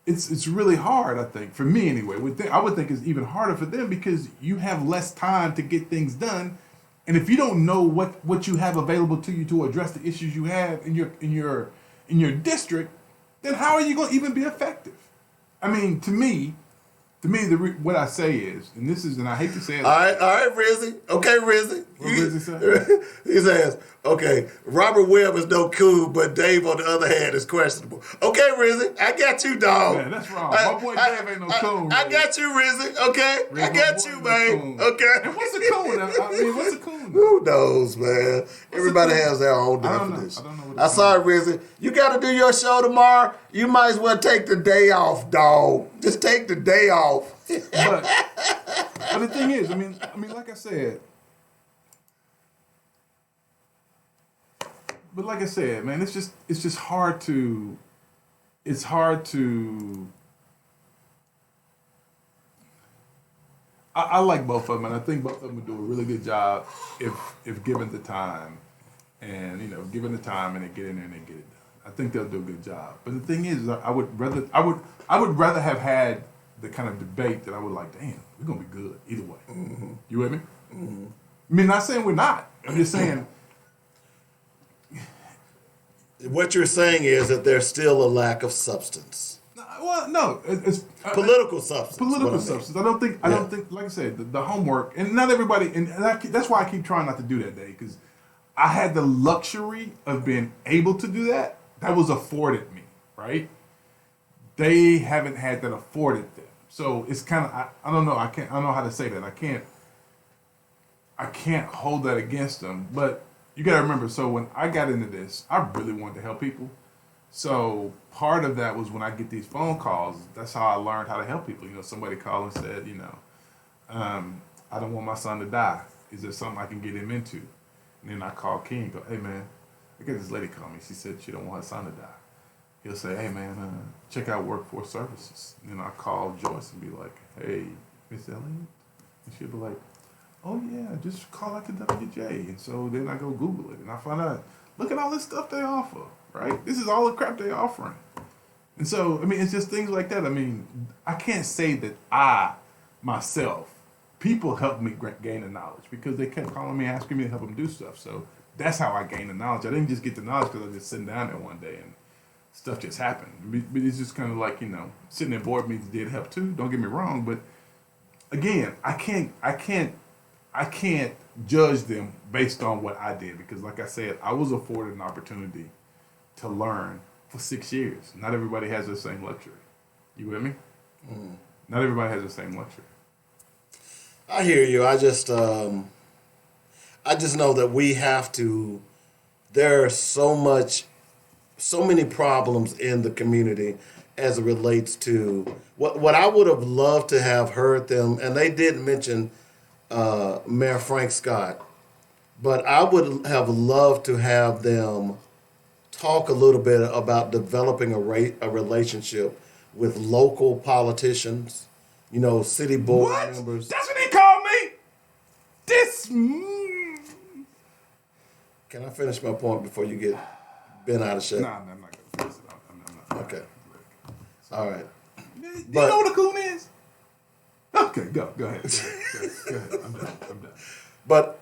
it's really hard. I think for me anyway. I would think it's even harder for them because you have less time to get things done, and if you don't know what you have available to you to address the issues you have in your district, then how are you going to even be effective? I mean, to me, what I say is, and I hate to say it. All right, Rizzy. Okay, Rizzy. What Rizzy say? He says, okay, Robert Webb is no cool, but Dave, on the other hand, is questionable. Okay, Rizzy, I got you, dog. Man, that's wrong. My boy Dave ain't no coon. I got you, Rizzy. Okay, I got you, man. Okay. And what's a coon? I mean, what's a coon? Who knows, man? Everybody has their own definition. I don't know. I'm sorry, Rizzy. You got to do your show tomorrow. You might as well take the day off, dog. Just take the day off. But the thing is, I mean, like I said. But like I said, man, it's just hard to. It's hard to. I like both of them, and I think both of them would do a really good job if given the time, and given the time, and they get in there and they get it done. I think they'll do a good job. But the thing is, I would rather have had the kind of debate that I would like. Damn, we're gonna be good either way. Mm-hmm. You with me? Mm-hmm. I mean, not saying we're not. I'm just saying. What you're saying is that there's still a lack of substance. Well, no, it's political substance. Political substance. I don't think. Like I said, the homework, and not everybody, and that's why I keep trying not to do that day because I had the luxury of being able to do that. That was afforded me, right? They haven't had that afforded them, so it's kind of I don't know. I don't know how to say that. I can't hold that against them, but. You got to remember, so when I got into this, I really wanted to help people. So part of that was when I get these phone calls, that's how I learned how to help people. Somebody called and said, I don't want my son to die. Is there something I can get him into? And then I call King and go, hey, man, I got this lady call me. She said she don't want her son to die. He'll say, hey, man, check out Workforce Services. And then I call Joyce and be like, hey, Miss Elliott? And she'll be like, oh, yeah, just call out to WJ. And so then I go Google it, and I find out, look at all this stuff they offer, right? This is all the crap they're offering. And so, I mean, it's just things like that. I mean, I can't say that myself, people helped me gain the knowledge because they kept calling me, asking me to help them do stuff. So that's how I gained the knowledge. I didn't just get the knowledge because I was just sitting down there one day and stuff just happened. But it's just kind of like, sitting in board meetings did help too. Don't get me wrong. But again, I can't judge them based on what I did because, like I said, I was afforded an opportunity to learn for 6 years. Not everybody has the same luxury. You with me? Mm. Not everybody has the same luxury. I hear you. I just know that we have to. There's so so many problems in the community as it relates to what I would have loved to have heard them, and they did mention Mayor Frank Scott, but I would have loved to have them talk a little bit about developing a relationship with local politicians, city board members. That's what he called me. This. Can I finish my point before you get bent out of shape? Nah, I'm not gonna finish it. I'm not. Okay. All right. Do you know what a coon is? Okay, go ahead. Go ahead. I'm done. But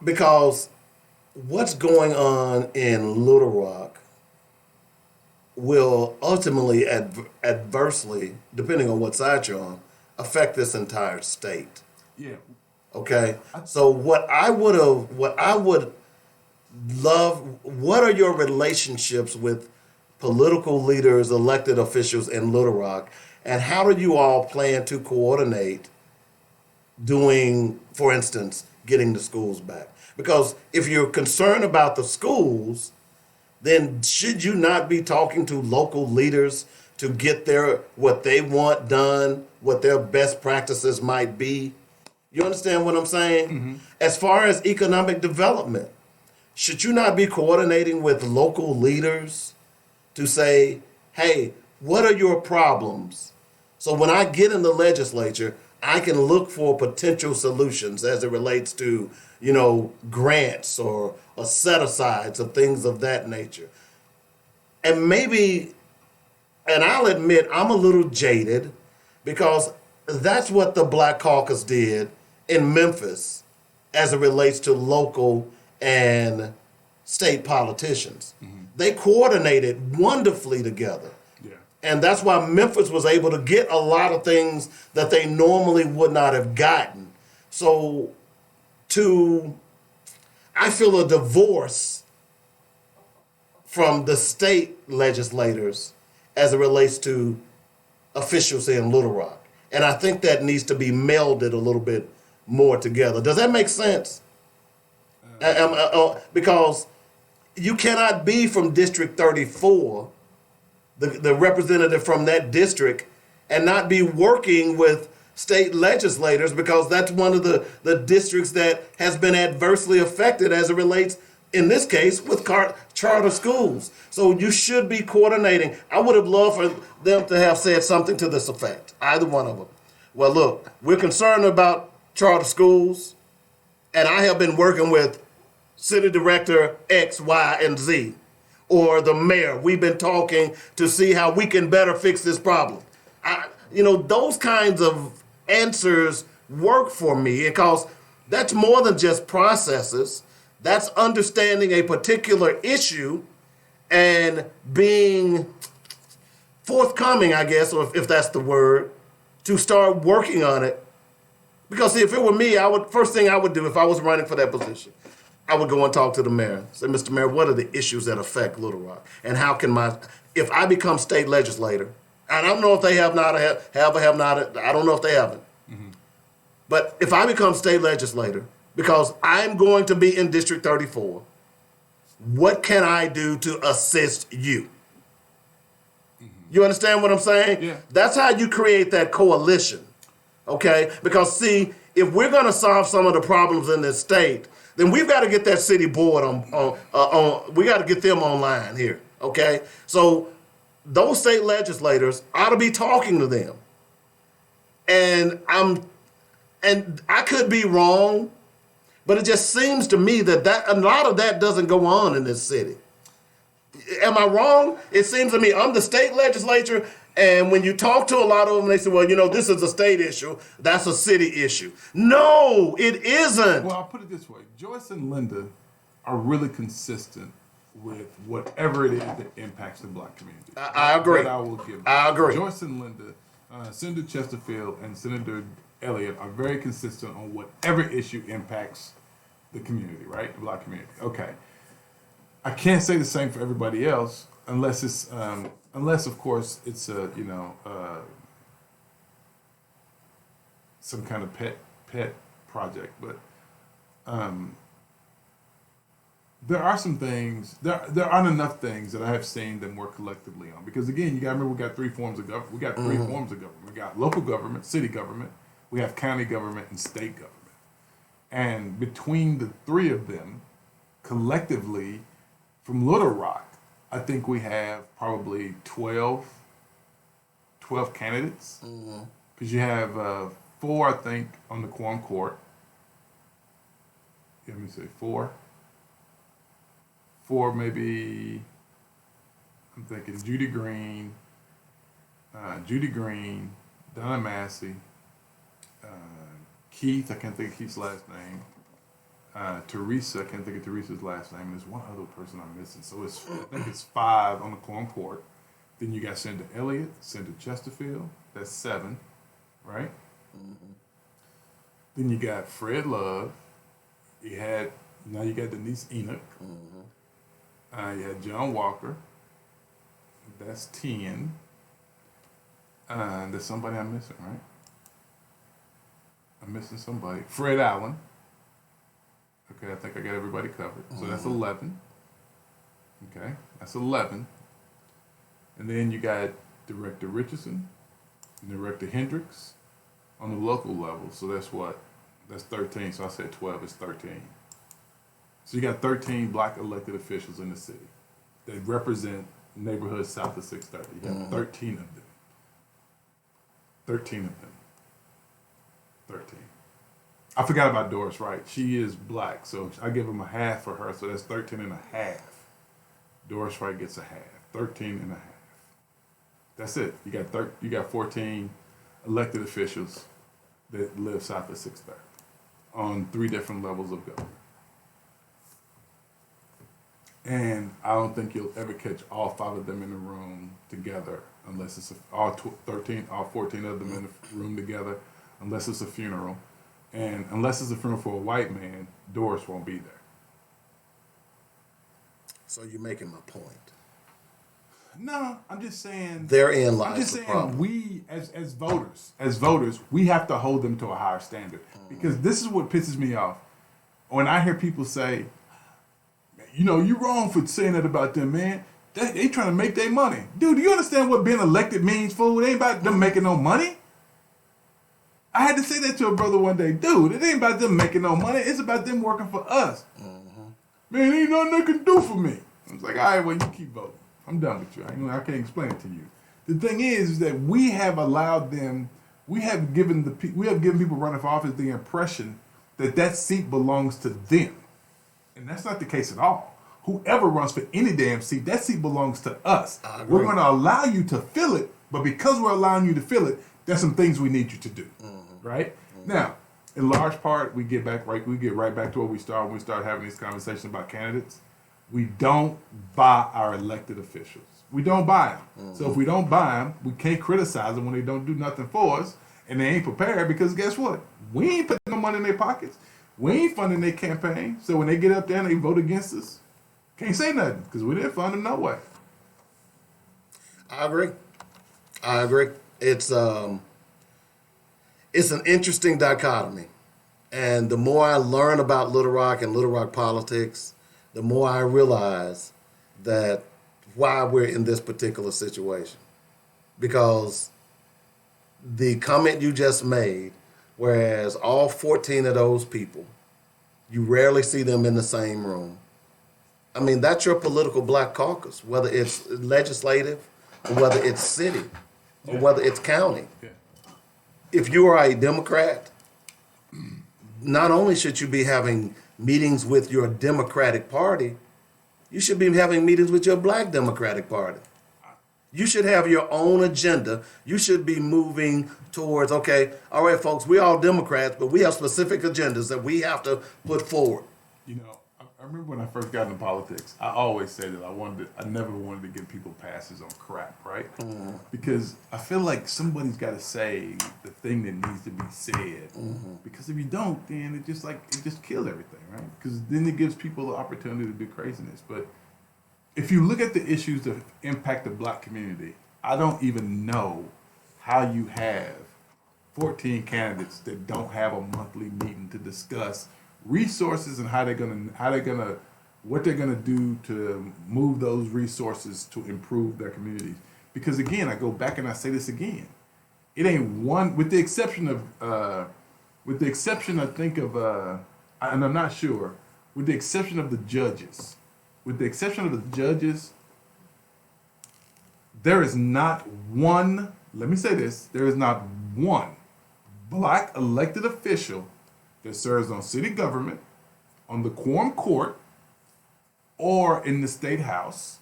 because what's going on in Little Rock will ultimately adversely, depending on what side you're on, affect this entire state. Yeah. Okay. So what I would love, what are your relationships with political leaders, elected officials in Little Rock, and how do you all plan to coordinate doing, for instance, getting the schools back? Because if you're concerned about the schools, then should you not be talking to local leaders to get what they want done, what their best practices might be? You understand what I'm saying? Mm-hmm. As far as economic development, should you not be coordinating with local leaders to say, hey, what are your problems? So when I get in the legislature, I can look for potential solutions as it relates to, grants or set-asides or things of that nature. And maybe, and I'll admit, I'm a little jaded because that's what the Black Caucus did in Memphis as it relates to local and state politicians. Mm-hmm. They coordinated wonderfully together. Yeah. And that's why Memphis was able to get a lot of things that they normally would not have gotten. So I feel a divorce from the state legislators as it relates to officials in Little Rock. And I think that needs to be melded a little bit more together. Does that make sense? Because you cannot be from District 34, the representative from that district, and not be working with state legislators, because that's one of the districts that has been adversely affected as it relates, in this case, with charter schools. So you should be coordinating. I would have loved for them to have said something to this effect, either one of them. Well, look, we're concerned about charter schools, and I have been working with City Director X, Y, and Z, or the mayor. We've been talking to see how we can better fix this problem. Those kinds of answers work for me, because that's more than just processes. That's understanding a particular issue and being forthcoming, I guess, or if that's the word, to start working on it. Because see, if it were me, first thing I would do if I was running for that position, I would go and talk to the mayor. Say, Mr. Mayor, what are the issues that affect Little Rock? And how can if I become state legislator, and I don't know if they have not, I don't know if they haven't. Mm-hmm. But if I become state legislator, because I'm going to be in District 34, what can I do to assist you? Mm-hmm. You understand what I'm saying? Yeah. That's how you create that coalition, okay? Because see, if we're going to solve some of the problems in this state, then we've got to get that city board we got to get them online here, okay? So those state legislators ought to be talking to them. And I could be wrong, but it just seems to me that a lot of that doesn't go on in this city. Am I wrong? It seems to me I'm the state legislature, and when you talk to a lot of them, they say, well, this is a state issue. That's a city issue. No, it isn't. Well, I'll put it this way. Joyce and Linda are really consistent with whatever it is that impacts the Black community. I agree. That I will give them. I agree. Joyce and Linda, Senator Chesterfield and Senator Elliott are very consistent on whatever issue impacts the community, right? The Black community. Okay. I can't say the same for everybody else unless it's, of course, it's some kind of pet project. But there are some things. There aren't enough things that I have seen them work collectively on. Because again, you got to remember we got three forms of government. We got three forms of government. We got local government, city government. We have county government and state government. And between the three of them, collectively, from Little Rock, I think we have probably 12 candidates. Because you have 4, I think, on the Quorum Court. Let me say 4. 4 maybe, I'm thinking Judy Green, Donna Massey, Keith, I can't think of Keith's last name, Teresa, I can't think of Teresa's last name, and there's one other person I'm missing. So I think it's 5 on the Quorum Court. Then you got Senator Elliott, Senator Chesterfield, that's 7, right? Then you got Fred Love, now you got Denise Enoch, you had John Walker, that's 10, there's somebody I'm missing, right? I'm missing somebody. Fred Allen. Okay, I think I got everybody covered. So that's 11. Okay, that's 11. And then you got Director Richardson, Director Hendricks on the local level. So that's what? That's 13. So I said 12 is 13. So you got 13 black elected officials in the city that represent neighborhoods south of 630. You have 13 of them. 13 of them. 13. I forgot about Doris Wright. She is black, so I give them a half for her, so that's 13 and a half. Doris Wright gets a half. 13 and a half. That's it. You got 14 elected officials that live south of 630 on 3 different levels of government. And I don't think you'll ever catch all 5 of them in a room together unless it's all 14 of them in the room together, unless it's a funeral. And unless it's a funeral for a white man, Doris won't be there. So you're making my point. No, I'm just saying. Therein lies I'm just the saying problem. we, as voters, we have to hold them to a higher standard. Because this is what pisses me off. When I hear people say, you're wrong for saying that about them, man. They trying to make their money. Dude, do you understand what being elected means, fool? It ain't about them making no money. I had to say that to a brother one day. Dude, it ain't about them making no money. It's about them working for us. Man, ain't nothing they can do for me. I was like, all right, well, you keep voting. I'm done with you. I can't explain it to you. The thing is that we have allowed them, we have given people running for office the impression that seat belongs to them. And that's not the case at all. Whoever runs for any damn seat, that seat belongs to us. We're going to allow you to fill it, but because we're allowing you to fill it, there's some things we need you to do. Right? Now, in large part, we get right back to where we start when we start having these conversations about candidates. We don't buy our elected officials. We don't buy them. So if we don't buy them, we can't criticize them when they don't do nothing for us and they ain't prepared, because guess what? We ain't putting no money in their pockets. We ain't funding their campaign. So when they get up there and they vote against us, can't say nothing because we didn't fund them no way. I agree. It's an interesting dichotomy. And the more I learn about Little Rock and Little Rock politics, the more I realize that why we're in this particular situation. Because the comment you just made, whereas all 14 of those people, you rarely see them in the same room. I mean, that's your political black caucus, whether it's legislative or whether it's city or whether it's county. Yeah. If you are a Democrat, not only should you be having meetings with your Democratic Party, you should be having meetings with your Black Democratic Party. You should have your own agenda. You should be moving towards, okay, all right, folks, we're all Democrats, but we have specific agendas that we have to put forward. I remember when I first got into politics, I always said that I never wanted to give people passes on crap, right? Because I feel like somebody's got to say the thing that needs to be said. Because if you don't, then it just kills everything, right? Because then it gives people the opportunity to do craziness. But if you look at the issues that impact the black community, I don't even know how you have 14 candidates that don't have a monthly meeting to discuss resources and how they're gonna what they're going to do to move those resources to improve their communities. Because again, I go back and I say this again, it ain't one, with the exception of, I think of, and I'm not sure, with the exception of the judges, there is not one, let me say this, there is not one black elected official that serves on city government, on the quorum court, or in the state house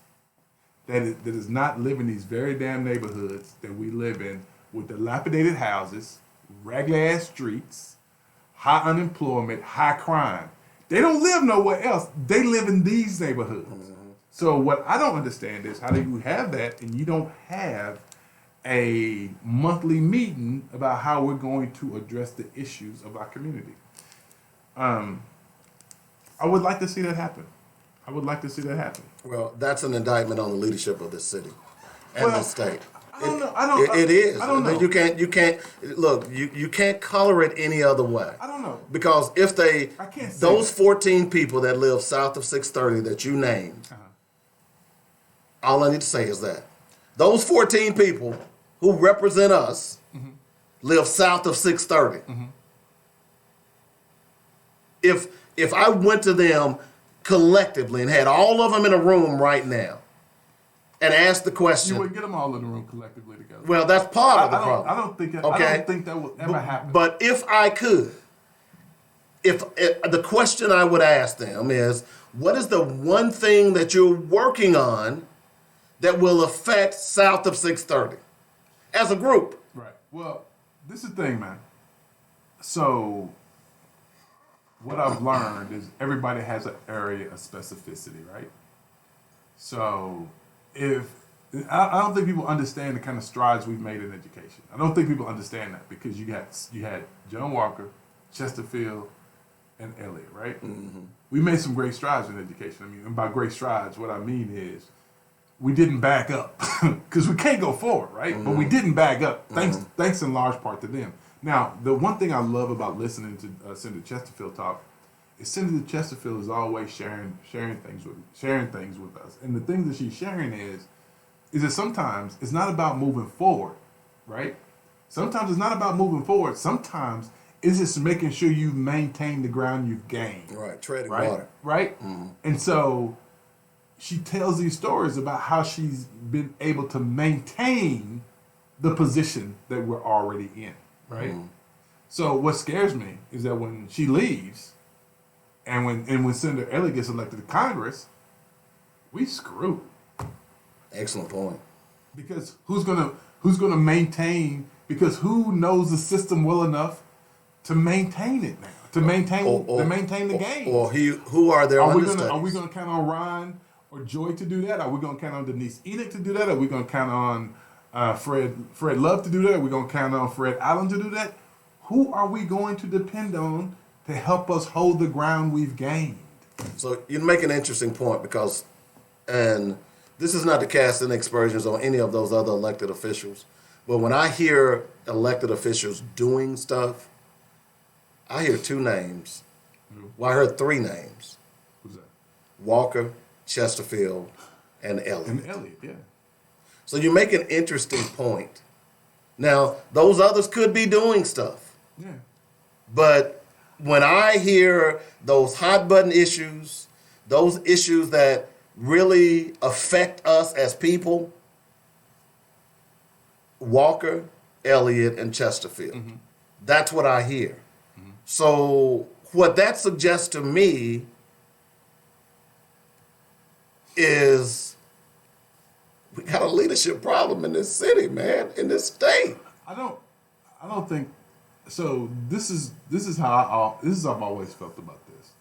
that does not live in these very damn neighborhoods that we live in with dilapidated houses, regular ass streets, high unemployment, high crime. They don't live nowhere else. They live in these neighborhoods. So what I don't understand is how do you have that and you don't have a monthly meeting about how we're going to address the issues of our community. I would like to see that happen. Well, that's an indictment on the leadership of this city and the state. I don't know. It is. I don't know. You can't look. You can't color it any other way. I don't know. Because if I can't say those that. 14 people that live south of 630 that you named, all I need to say is that those 14 people who represent us live south of 630. If I went to them collectively and had all of them in a room right now and asked the question, you wouldn't get them all in the room collectively together. well, that's part of the problem. I don't think that. Okay? I don't think that would ever happen. But if I could, if the question I would ask them is, what is the one thing that you're working on that will affect south of 630 as a group? Right. Well, this is the thing, man. So what I've learned is everybody has an area of specificity, right? So if I don't think people understand the kind of strides we've made in education. I don't think people understand that because you had John Walker, Chesterfield, and Elliott, right? We made some great strides in education. I mean, and by great strides, what I mean is we didn't back up because we can't go forward, right? But we didn't back up, thanks in large part to them. Now, the one thing I love about listening to Senator Chesterfield talk is Senator Chesterfield is always sharing things with us, and the thing that she's sharing is that sometimes it's not about moving forward, right? Sometimes it's not about moving forward. Sometimes it's just making sure you maintain the ground you've gained. Right, treading right? water. Right? And so she tells these stories about how she's been able to maintain the position that we're already in, right? So what scares me is that when she leaves and when Senator Elliott gets elected to Congress, we screwed. Excellent point. Because who's gonna maintain? Because who knows the system well enough to maintain it now? To maintain the game. Or who are their understudies? Are we gonna count on Ron or Joy to do that? Are we gonna count on Denise Enoch to do that? Are we gonna count on Fred Love to do that? Are we gonna count on Fred Allen to do that? Who are we going to depend on to help us hold the ground we've gained? So you make an interesting point because, and this is not to cast any aspersions on any of those other elected officials, but when I hear elected officials doing stuff, I hear two names. Well, I heard three names. Who's that? Walker, Chesterfield, and Elliott. And Elliott, yeah. So you make an interesting point. Now, those others could be doing stuff. Yeah. But when I hear those hot button issues, those issues that really affect us as people, Walker, Elliott, and Chesterfield. That's what I hear. So what that suggests to me is we got a leadership problem in this city, man, in this state. I don't think so. This is how I've always felt about this.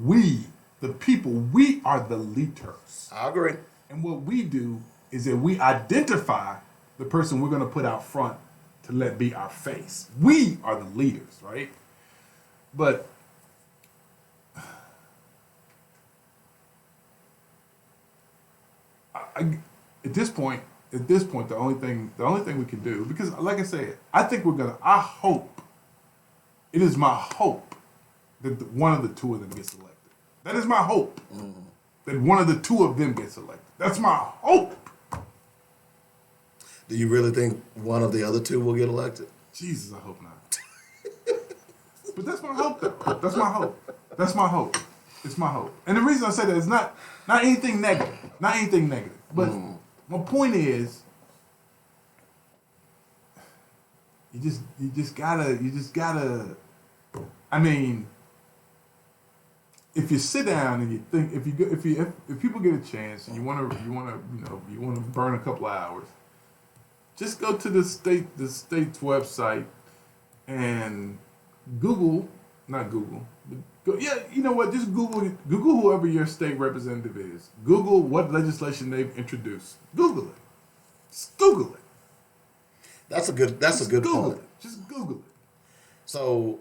We, the people, we are the leaders. I agree. And what we do is that we identify the person we're going to put out front to let be our face. We are the leaders, right? But at this point, the only thing we can do, because like I said, I hope, it is my hope that one of the two of them gets elected. That is my hope. that one of the two of them gets elected. That's my hope. Do you really think one of the other two will get elected? Jesus, I hope not. But that's my hope, though. That's my hope. That's my hope. It's my hope. And the reason I say that is not anything negative. Not anything negative. But my point is, you just gotta. I mean, if you sit down and you think, if people get a chance and you wanna burn a couple of hours, just go to the state's website and not Google. You know what? Just Google whoever your state representative is. Google what legislation they've introduced. Google it. Just Google it. That's a good Google point. it. Just Google it. So,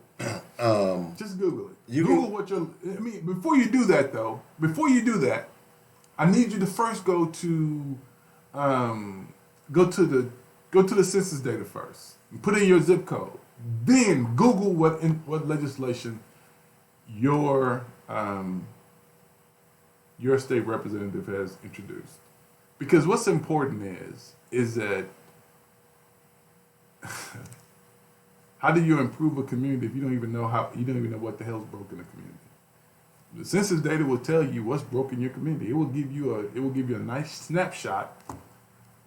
just Google it. Before you do that, I need you to first go to the census data first. And put in your zip code. Then Google what legislation your state representative has introduced. Because what's important is that how do you improve a community if you don't even know what the hell's broken in the community? The census data will tell you what's broken in your community. It will give you a nice snapshot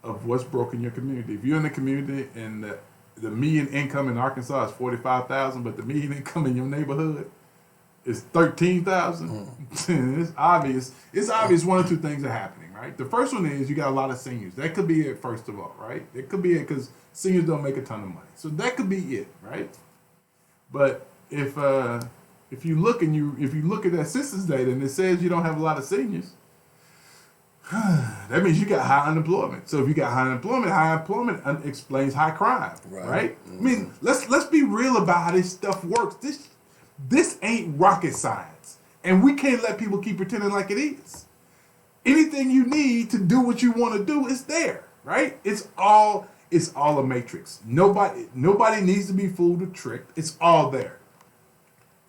of what's broken in your community. If you're in a community and the median income in Arkansas is $45,000, but the median income in your neighborhood is $13,000, it's obvious. It's obvious one or two things are happening, right? The first one is you got a lot of seniors. That could be it, first of all, right? It could be it because seniors don't make a ton of money, so that could be it, right? But if you look at that census data and it says you don't have a lot of seniors, that means you got high unemployment. So if you got high unemployment explains high crime, right? Mm-hmm. I mean, let's be real about how this stuff works. This ain't rocket science, and we can't let people keep pretending like it is. Anything you need to do what you want to do is there, right? It's all a matrix. Nobody needs to be fooled or tricked. It's all there.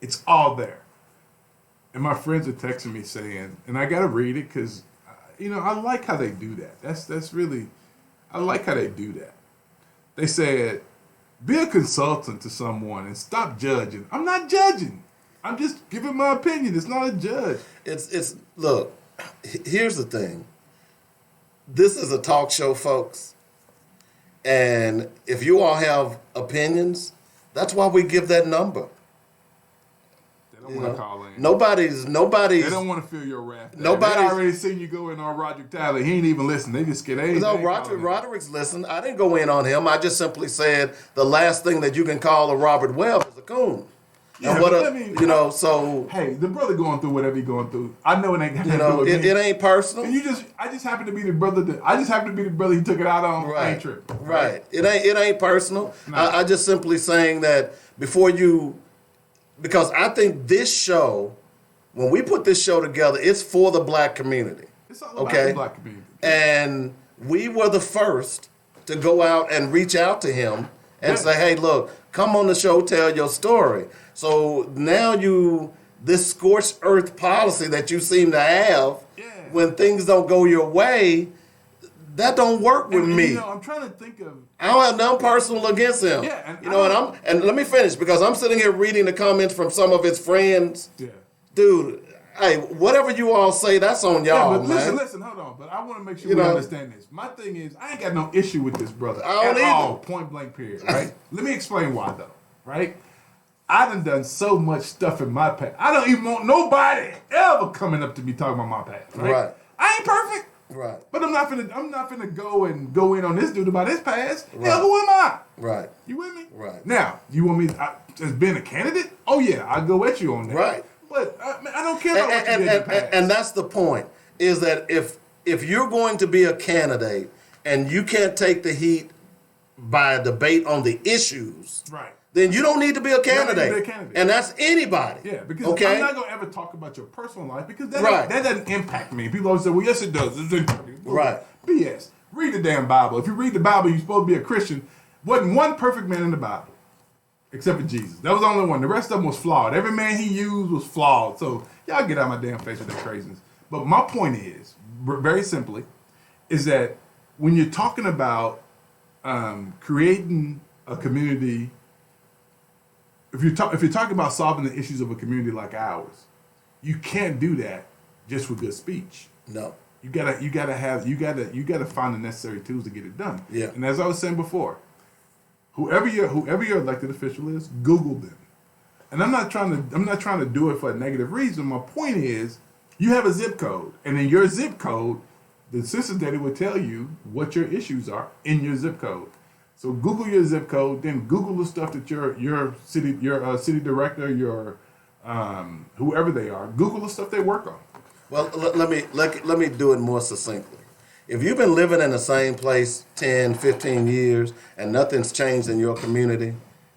It's all there. And my friends are texting me saying, and I gotta read it because, I like how they do that. That's really, I like how they do that. They said, be a consultant to someone and stop judging. I'm not judging. I'm just giving my opinion. It's not a judge. Look, here's the thing. This is a talk show, folks. And if you all have opinions, that's why we give that number. They don't want to call in. Nobody's. They don't want to feel your wrath. They already seen you go in on Roderick Tyler. He ain't even listen. They just get Roderick's listened. I didn't go in on him. I just simply said the last thing that you can call a Robert Webb is a coon. Yeah, so hey, the brother going through whatever he going through. I know it ain't got nothing to do with me. It ain't personal. And I just happen to be the brother. He took it out on. Right. I ain't tripping. Right. It ain't personal. No. I just simply saying that because I think this show, when we put this show together, it's for the black community. It's all about the black community. And we were the first to go out and reach out to him and say, hey, look, come on the show, tell your story. So now this scorched earth policy that you seem to have, when things don't go your way, that don't work with me. I'm trying to think of. I don't have nothing personal against him. Yeah, and let me finish because I'm sitting here reading the comments from some of his friends. Yeah. Dude, hey, whatever you all say, that's on y'all, but man. listen, hold on. But I want to make sure we understand this. My thing is, I ain't got no issue with this brother I don't at either. all, point blank period, right? Let me explain why, though, right? I done so much stuff in my past. I don't even want nobody ever coming up to me talking about my past, right? I ain't perfect. Right. But I'm not finna go in on this dude about his past. Right. Hell, who am I? Right. You with me? Right. Now, you want me as being a candidate? Oh yeah, I'll go at you on that. Right. But I don't care about what you did in the past. And that's the point, is that if you're going to be a candidate and you can't take the heat by a debate on the issues, right, then you don't need to be a candidate. And that's anybody. Yeah, because I'm not going to ever talk about your personal life because that doesn't impact me. People always say, well, yes, it does. Right. BS. Read the damn Bible. If you read the Bible, you're supposed to be a Christian. Wasn't one perfect man in the Bible except for Jesus. That was the only one. The rest of them was flawed. Every man he used was flawed. So y'all get out of my damn face with that craziness. But my point is, very simply, is that when you're talking about creating a community, if you're talking about solving the issues of a community like ours, you can't do that just with good speech. No. You gotta find the necessary tools to get it done. Yeah. And as I was saying before, whoever your elected official is, Google them. And I'm not trying to do it for a negative reason. My point is, you have a zip code, and in your zip code, the census data will tell you what your issues are in your zip code. So Google your zip code, then Google the stuff that your city director, your whoever they are, Google the stuff they work on. Well, let me do it more succinctly. If you've been living in the same place 10, 15 years and nothing's changed in your community,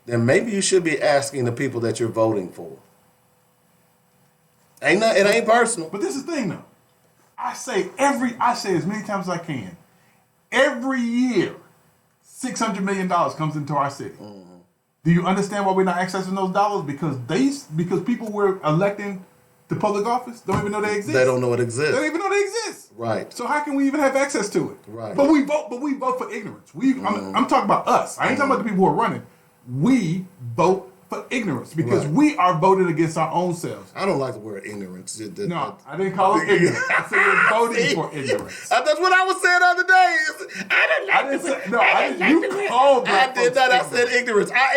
then maybe you should be asking the people that you're voting for. It ain't personal. But this is the thing, though. I say as many times as I can. Every year, $600 million comes into our city. Mm-hmm. Do you understand why we're not accessing those dollars? Because people we're electing to public office don't even know they exist. They don't know it exists. They don't even know they exist. Right. So how can we even have access to it? Right. But we vote for ignorance. I'm talking about us. I ain't talking about the people who are running. We vote for ignorance because we are voted against our own selves. I don't like the word ignorance. No, I didn't call it ignorance. I said we're voting for ignorance. That's what I was saying the other day. I did not. I said ignorance. I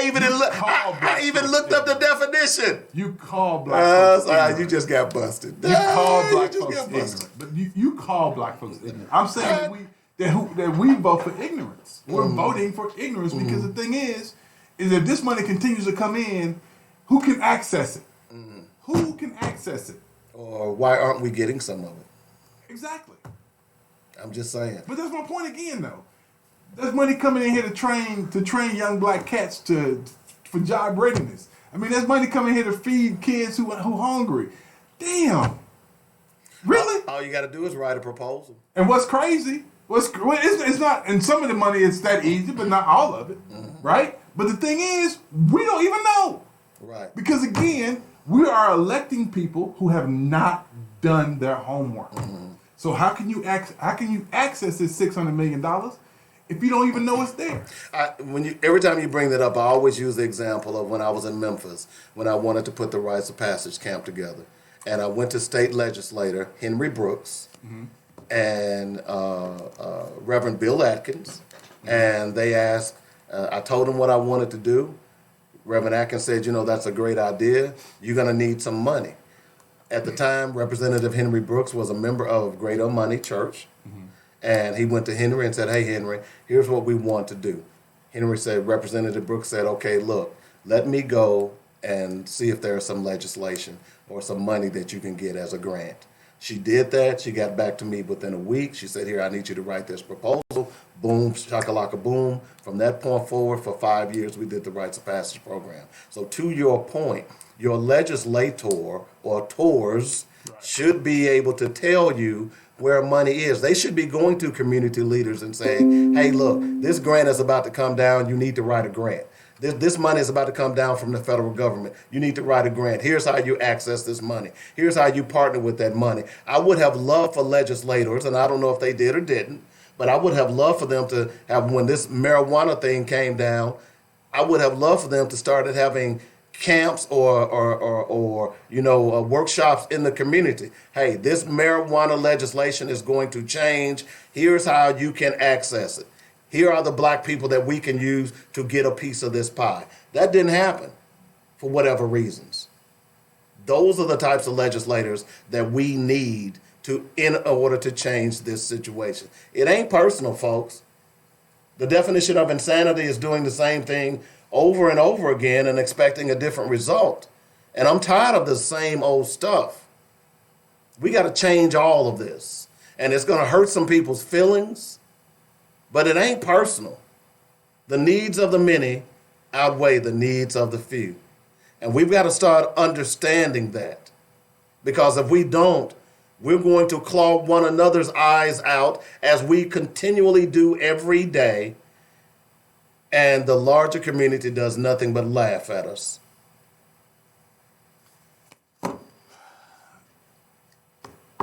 even looked up the definition. You call black folks ignorant. You just got busted. You call black folks ignorant. But you call black folks ignorant. I'm saying that we vote for ignorance. We're voting for ignorance because the thing is if this money continues to come in, who can access it? Mm-hmm. Who can access it? Or why aren't we getting some of it? Exactly. I'm just saying. But that's my point again, though. There's money coming in here to train young black cats for job readiness. I mean, there's money coming here to feed kids who hungry. Damn. Really? All you got to do is write a proposal. And what's crazy? It's not. And some of the money is that easy, but not all of it, right? But the thing is, we don't even know. Right. Because again, we are electing people who have not done their homework. Mm-hmm. So how can you access this $600 million if you don't even know it's there? Every time you bring that up, I always use the example of when I was in Memphis, when I wanted to put the Rites of Passage camp together. And I went to state legislator Henry Brooks and Reverend Bill Atkins, and they asked, I told them what I wanted to do. Reverend Atkins said, that's a great idea. You're going to need some money. At the time, Representative Henry Brooks was a member of Great O Money Church. And he went to Henry and said, hey, Henry, here's what we want to do. Representative Brooks said, okay, look, let me go and see if there's some legislation or some money that you can get as a grant. She did that. She got back to me within a week. She said, here, I need you to write this proposal. Boom, shakalaka boom. From that point forward, for 5 years, we did the Rites of Passage program. So to your point, your legislator or tours should be able to tell you where money is. They should be going to community leaders and saying, hey, look, this grant is about to come down. You need to write a grant. This money is about to come down from the federal government. You need to write a grant. Here's how you access this money. Here's how you partner with that money. I would have loved for legislators, and I don't know if they did or didn't, but I would have loved for them to have, when this marijuana thing came down, I would have loved for them to start having camps or workshops in the community. Hey, this marijuana legislation is going to change. Here's how you can access it. Here are the black people that we can use to get a piece of this pie. That didn't happen for whatever reasons. Those are the types of legislators that we need in order to change this situation. It ain't personal, folks. The definition of insanity is doing the same thing over and over again and expecting a different result. And I'm tired of the same old stuff. We got to change all of this. And it's going to hurt some people's feelings. But it ain't personal. The needs of the many outweigh the needs of the few. And we've got to start understanding that. Because if we don't, we're going to claw one another's eyes out as we continually do every day. And the larger community does nothing but laugh at us.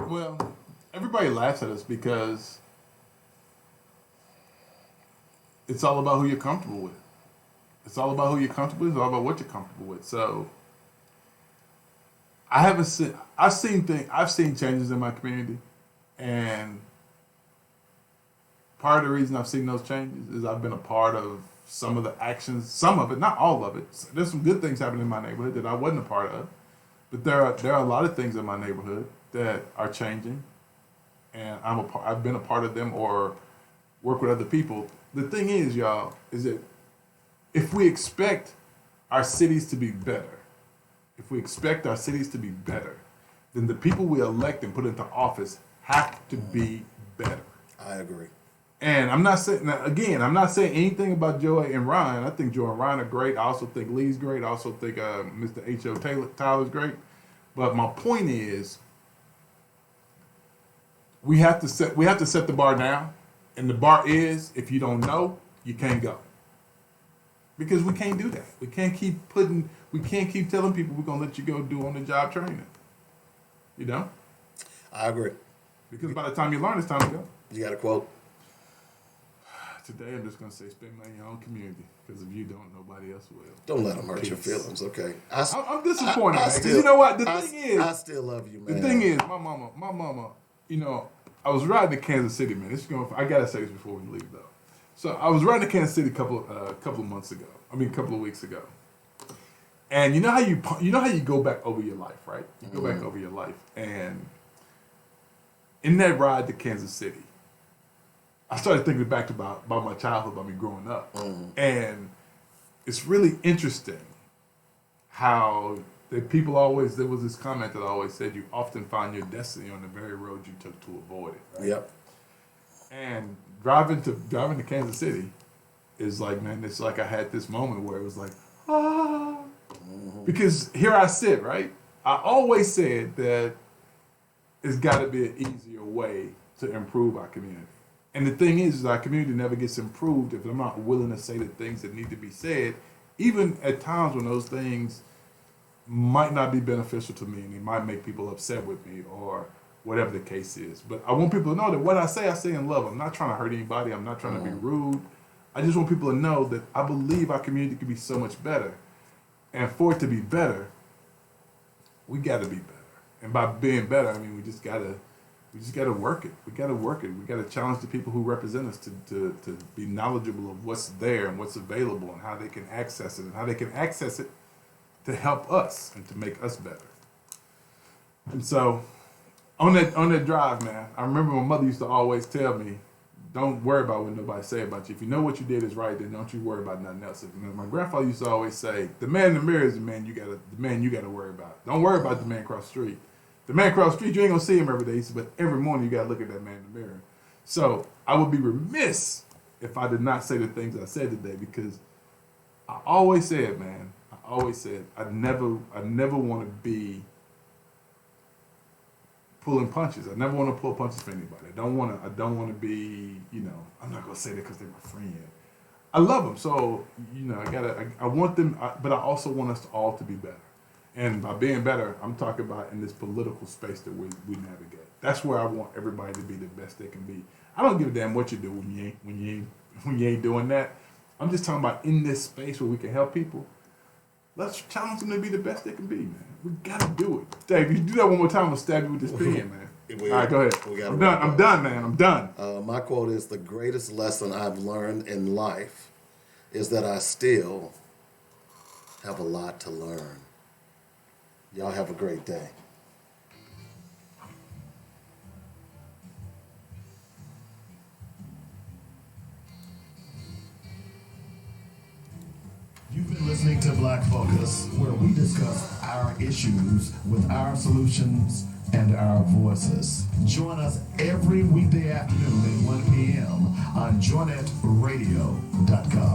Well, everybody laughs at us because it's all about who you're comfortable with. It's all about who you're comfortable with. It's all about what you're comfortable with. So I've seen changes in my community, and part of the reason I've seen those changes is I've been a part of some of the actions, some of it, not all of it. There's some good things happening in my neighborhood that I wasn't a part of, but there are a lot of things in my neighborhood that are changing, and I've been a part of them or work with other people. The thing is, y'all, is that if we expect our cities to be better, then the people we elect and put into office have to be better. I agree. And I'm not saying anything about Joy and Ryan. I think Joy and Ryan are great. I also think Lee's great. I also think Mr. H.O. Tyler's great. But my point is, we have to set the bar down, and the bar is, if you don't know, you can't go. Because we can't do that. We can't keep telling people we're gonna let you go do on the job training. You know? I agree. Because by the time you learn, it's time to go. You got a quote? Today, I'm just gonna say, spend money in your own community. Because if you don't, nobody else will. Don't let them hurt your feelings, okay? I'm disappointed, man. Because you know what? The thing is, I still love you, man. The thing is, my mama. You know, I was riding to Kansas City, man. I gotta say this before we leave, though. So I was riding to Kansas City a couple of weeks ago. And you know how you go back over your life, right? You go back over your life, and in that ride to Kansas City, I started thinking back about my childhood, about me growing up, and it's really interesting how there was this comment that I always said, you often find your destiny on the very road you took to avoid it. Right? Yep. And driving to Kansas City is like, man, it's like I had this moment where it was like, because here I sit, right? I always said that it's got to be an easier way to improve our community. And the thing is our community never gets improved if I'm not willing to say the things that need to be said, even at times when those things might not be beneficial to me and they might make people upset with me or whatever the case is. But I want people to know that what I say in love. I'm not trying to hurt anybody. I'm not trying to be rude. I just want people to know that I believe our community could be so much better. And for it to be better, we got to be better. And by being better, I mean we just got to work it. We got to work it. We got to challenge the people who represent us to be knowledgeable of what's there and what's available and how they can access it and how they can access it to help us and to make us better. And so on that drive, man, I remember my mother used to always tell me, don't worry about what nobody say about you. If you know what you did is right, then don't you worry about nothing else. My grandfather used to always say, the man in the mirror is the man you gotta worry about. Don't worry about the man across the street. The man across the street, you ain't gonna see him every day, but every morning you gotta look at that man in the mirror. So I would be remiss if I did not say the things I said today, because I always said, I never want to be pulling punches. I never want to pull punches for anybody. I don't want to be, I'm not going to say that because they're my friend. I love them. So, I want them, but I also want us all to be better. And by being better, I'm talking about in this political space that we navigate. That's where I want everybody to be the best they can be. I don't give a damn what you do when you ain't doing that. I'm just talking about in this space where we can help people. Let's challenge them to be the best they can be, man. We gotta do it. Dave, if you do that one more time, I'll stab you with this pen, man. All right, go ahead. I'm done, man. I'm done. My quote is, the greatest lesson I've learned in life is that I still have a lot to learn. Y'all have a great day. You've been listening to Black Focus, where we discuss our issues with our solutions and our voices. Join us every weekday afternoon at 1 p.m. on joynetradio.com.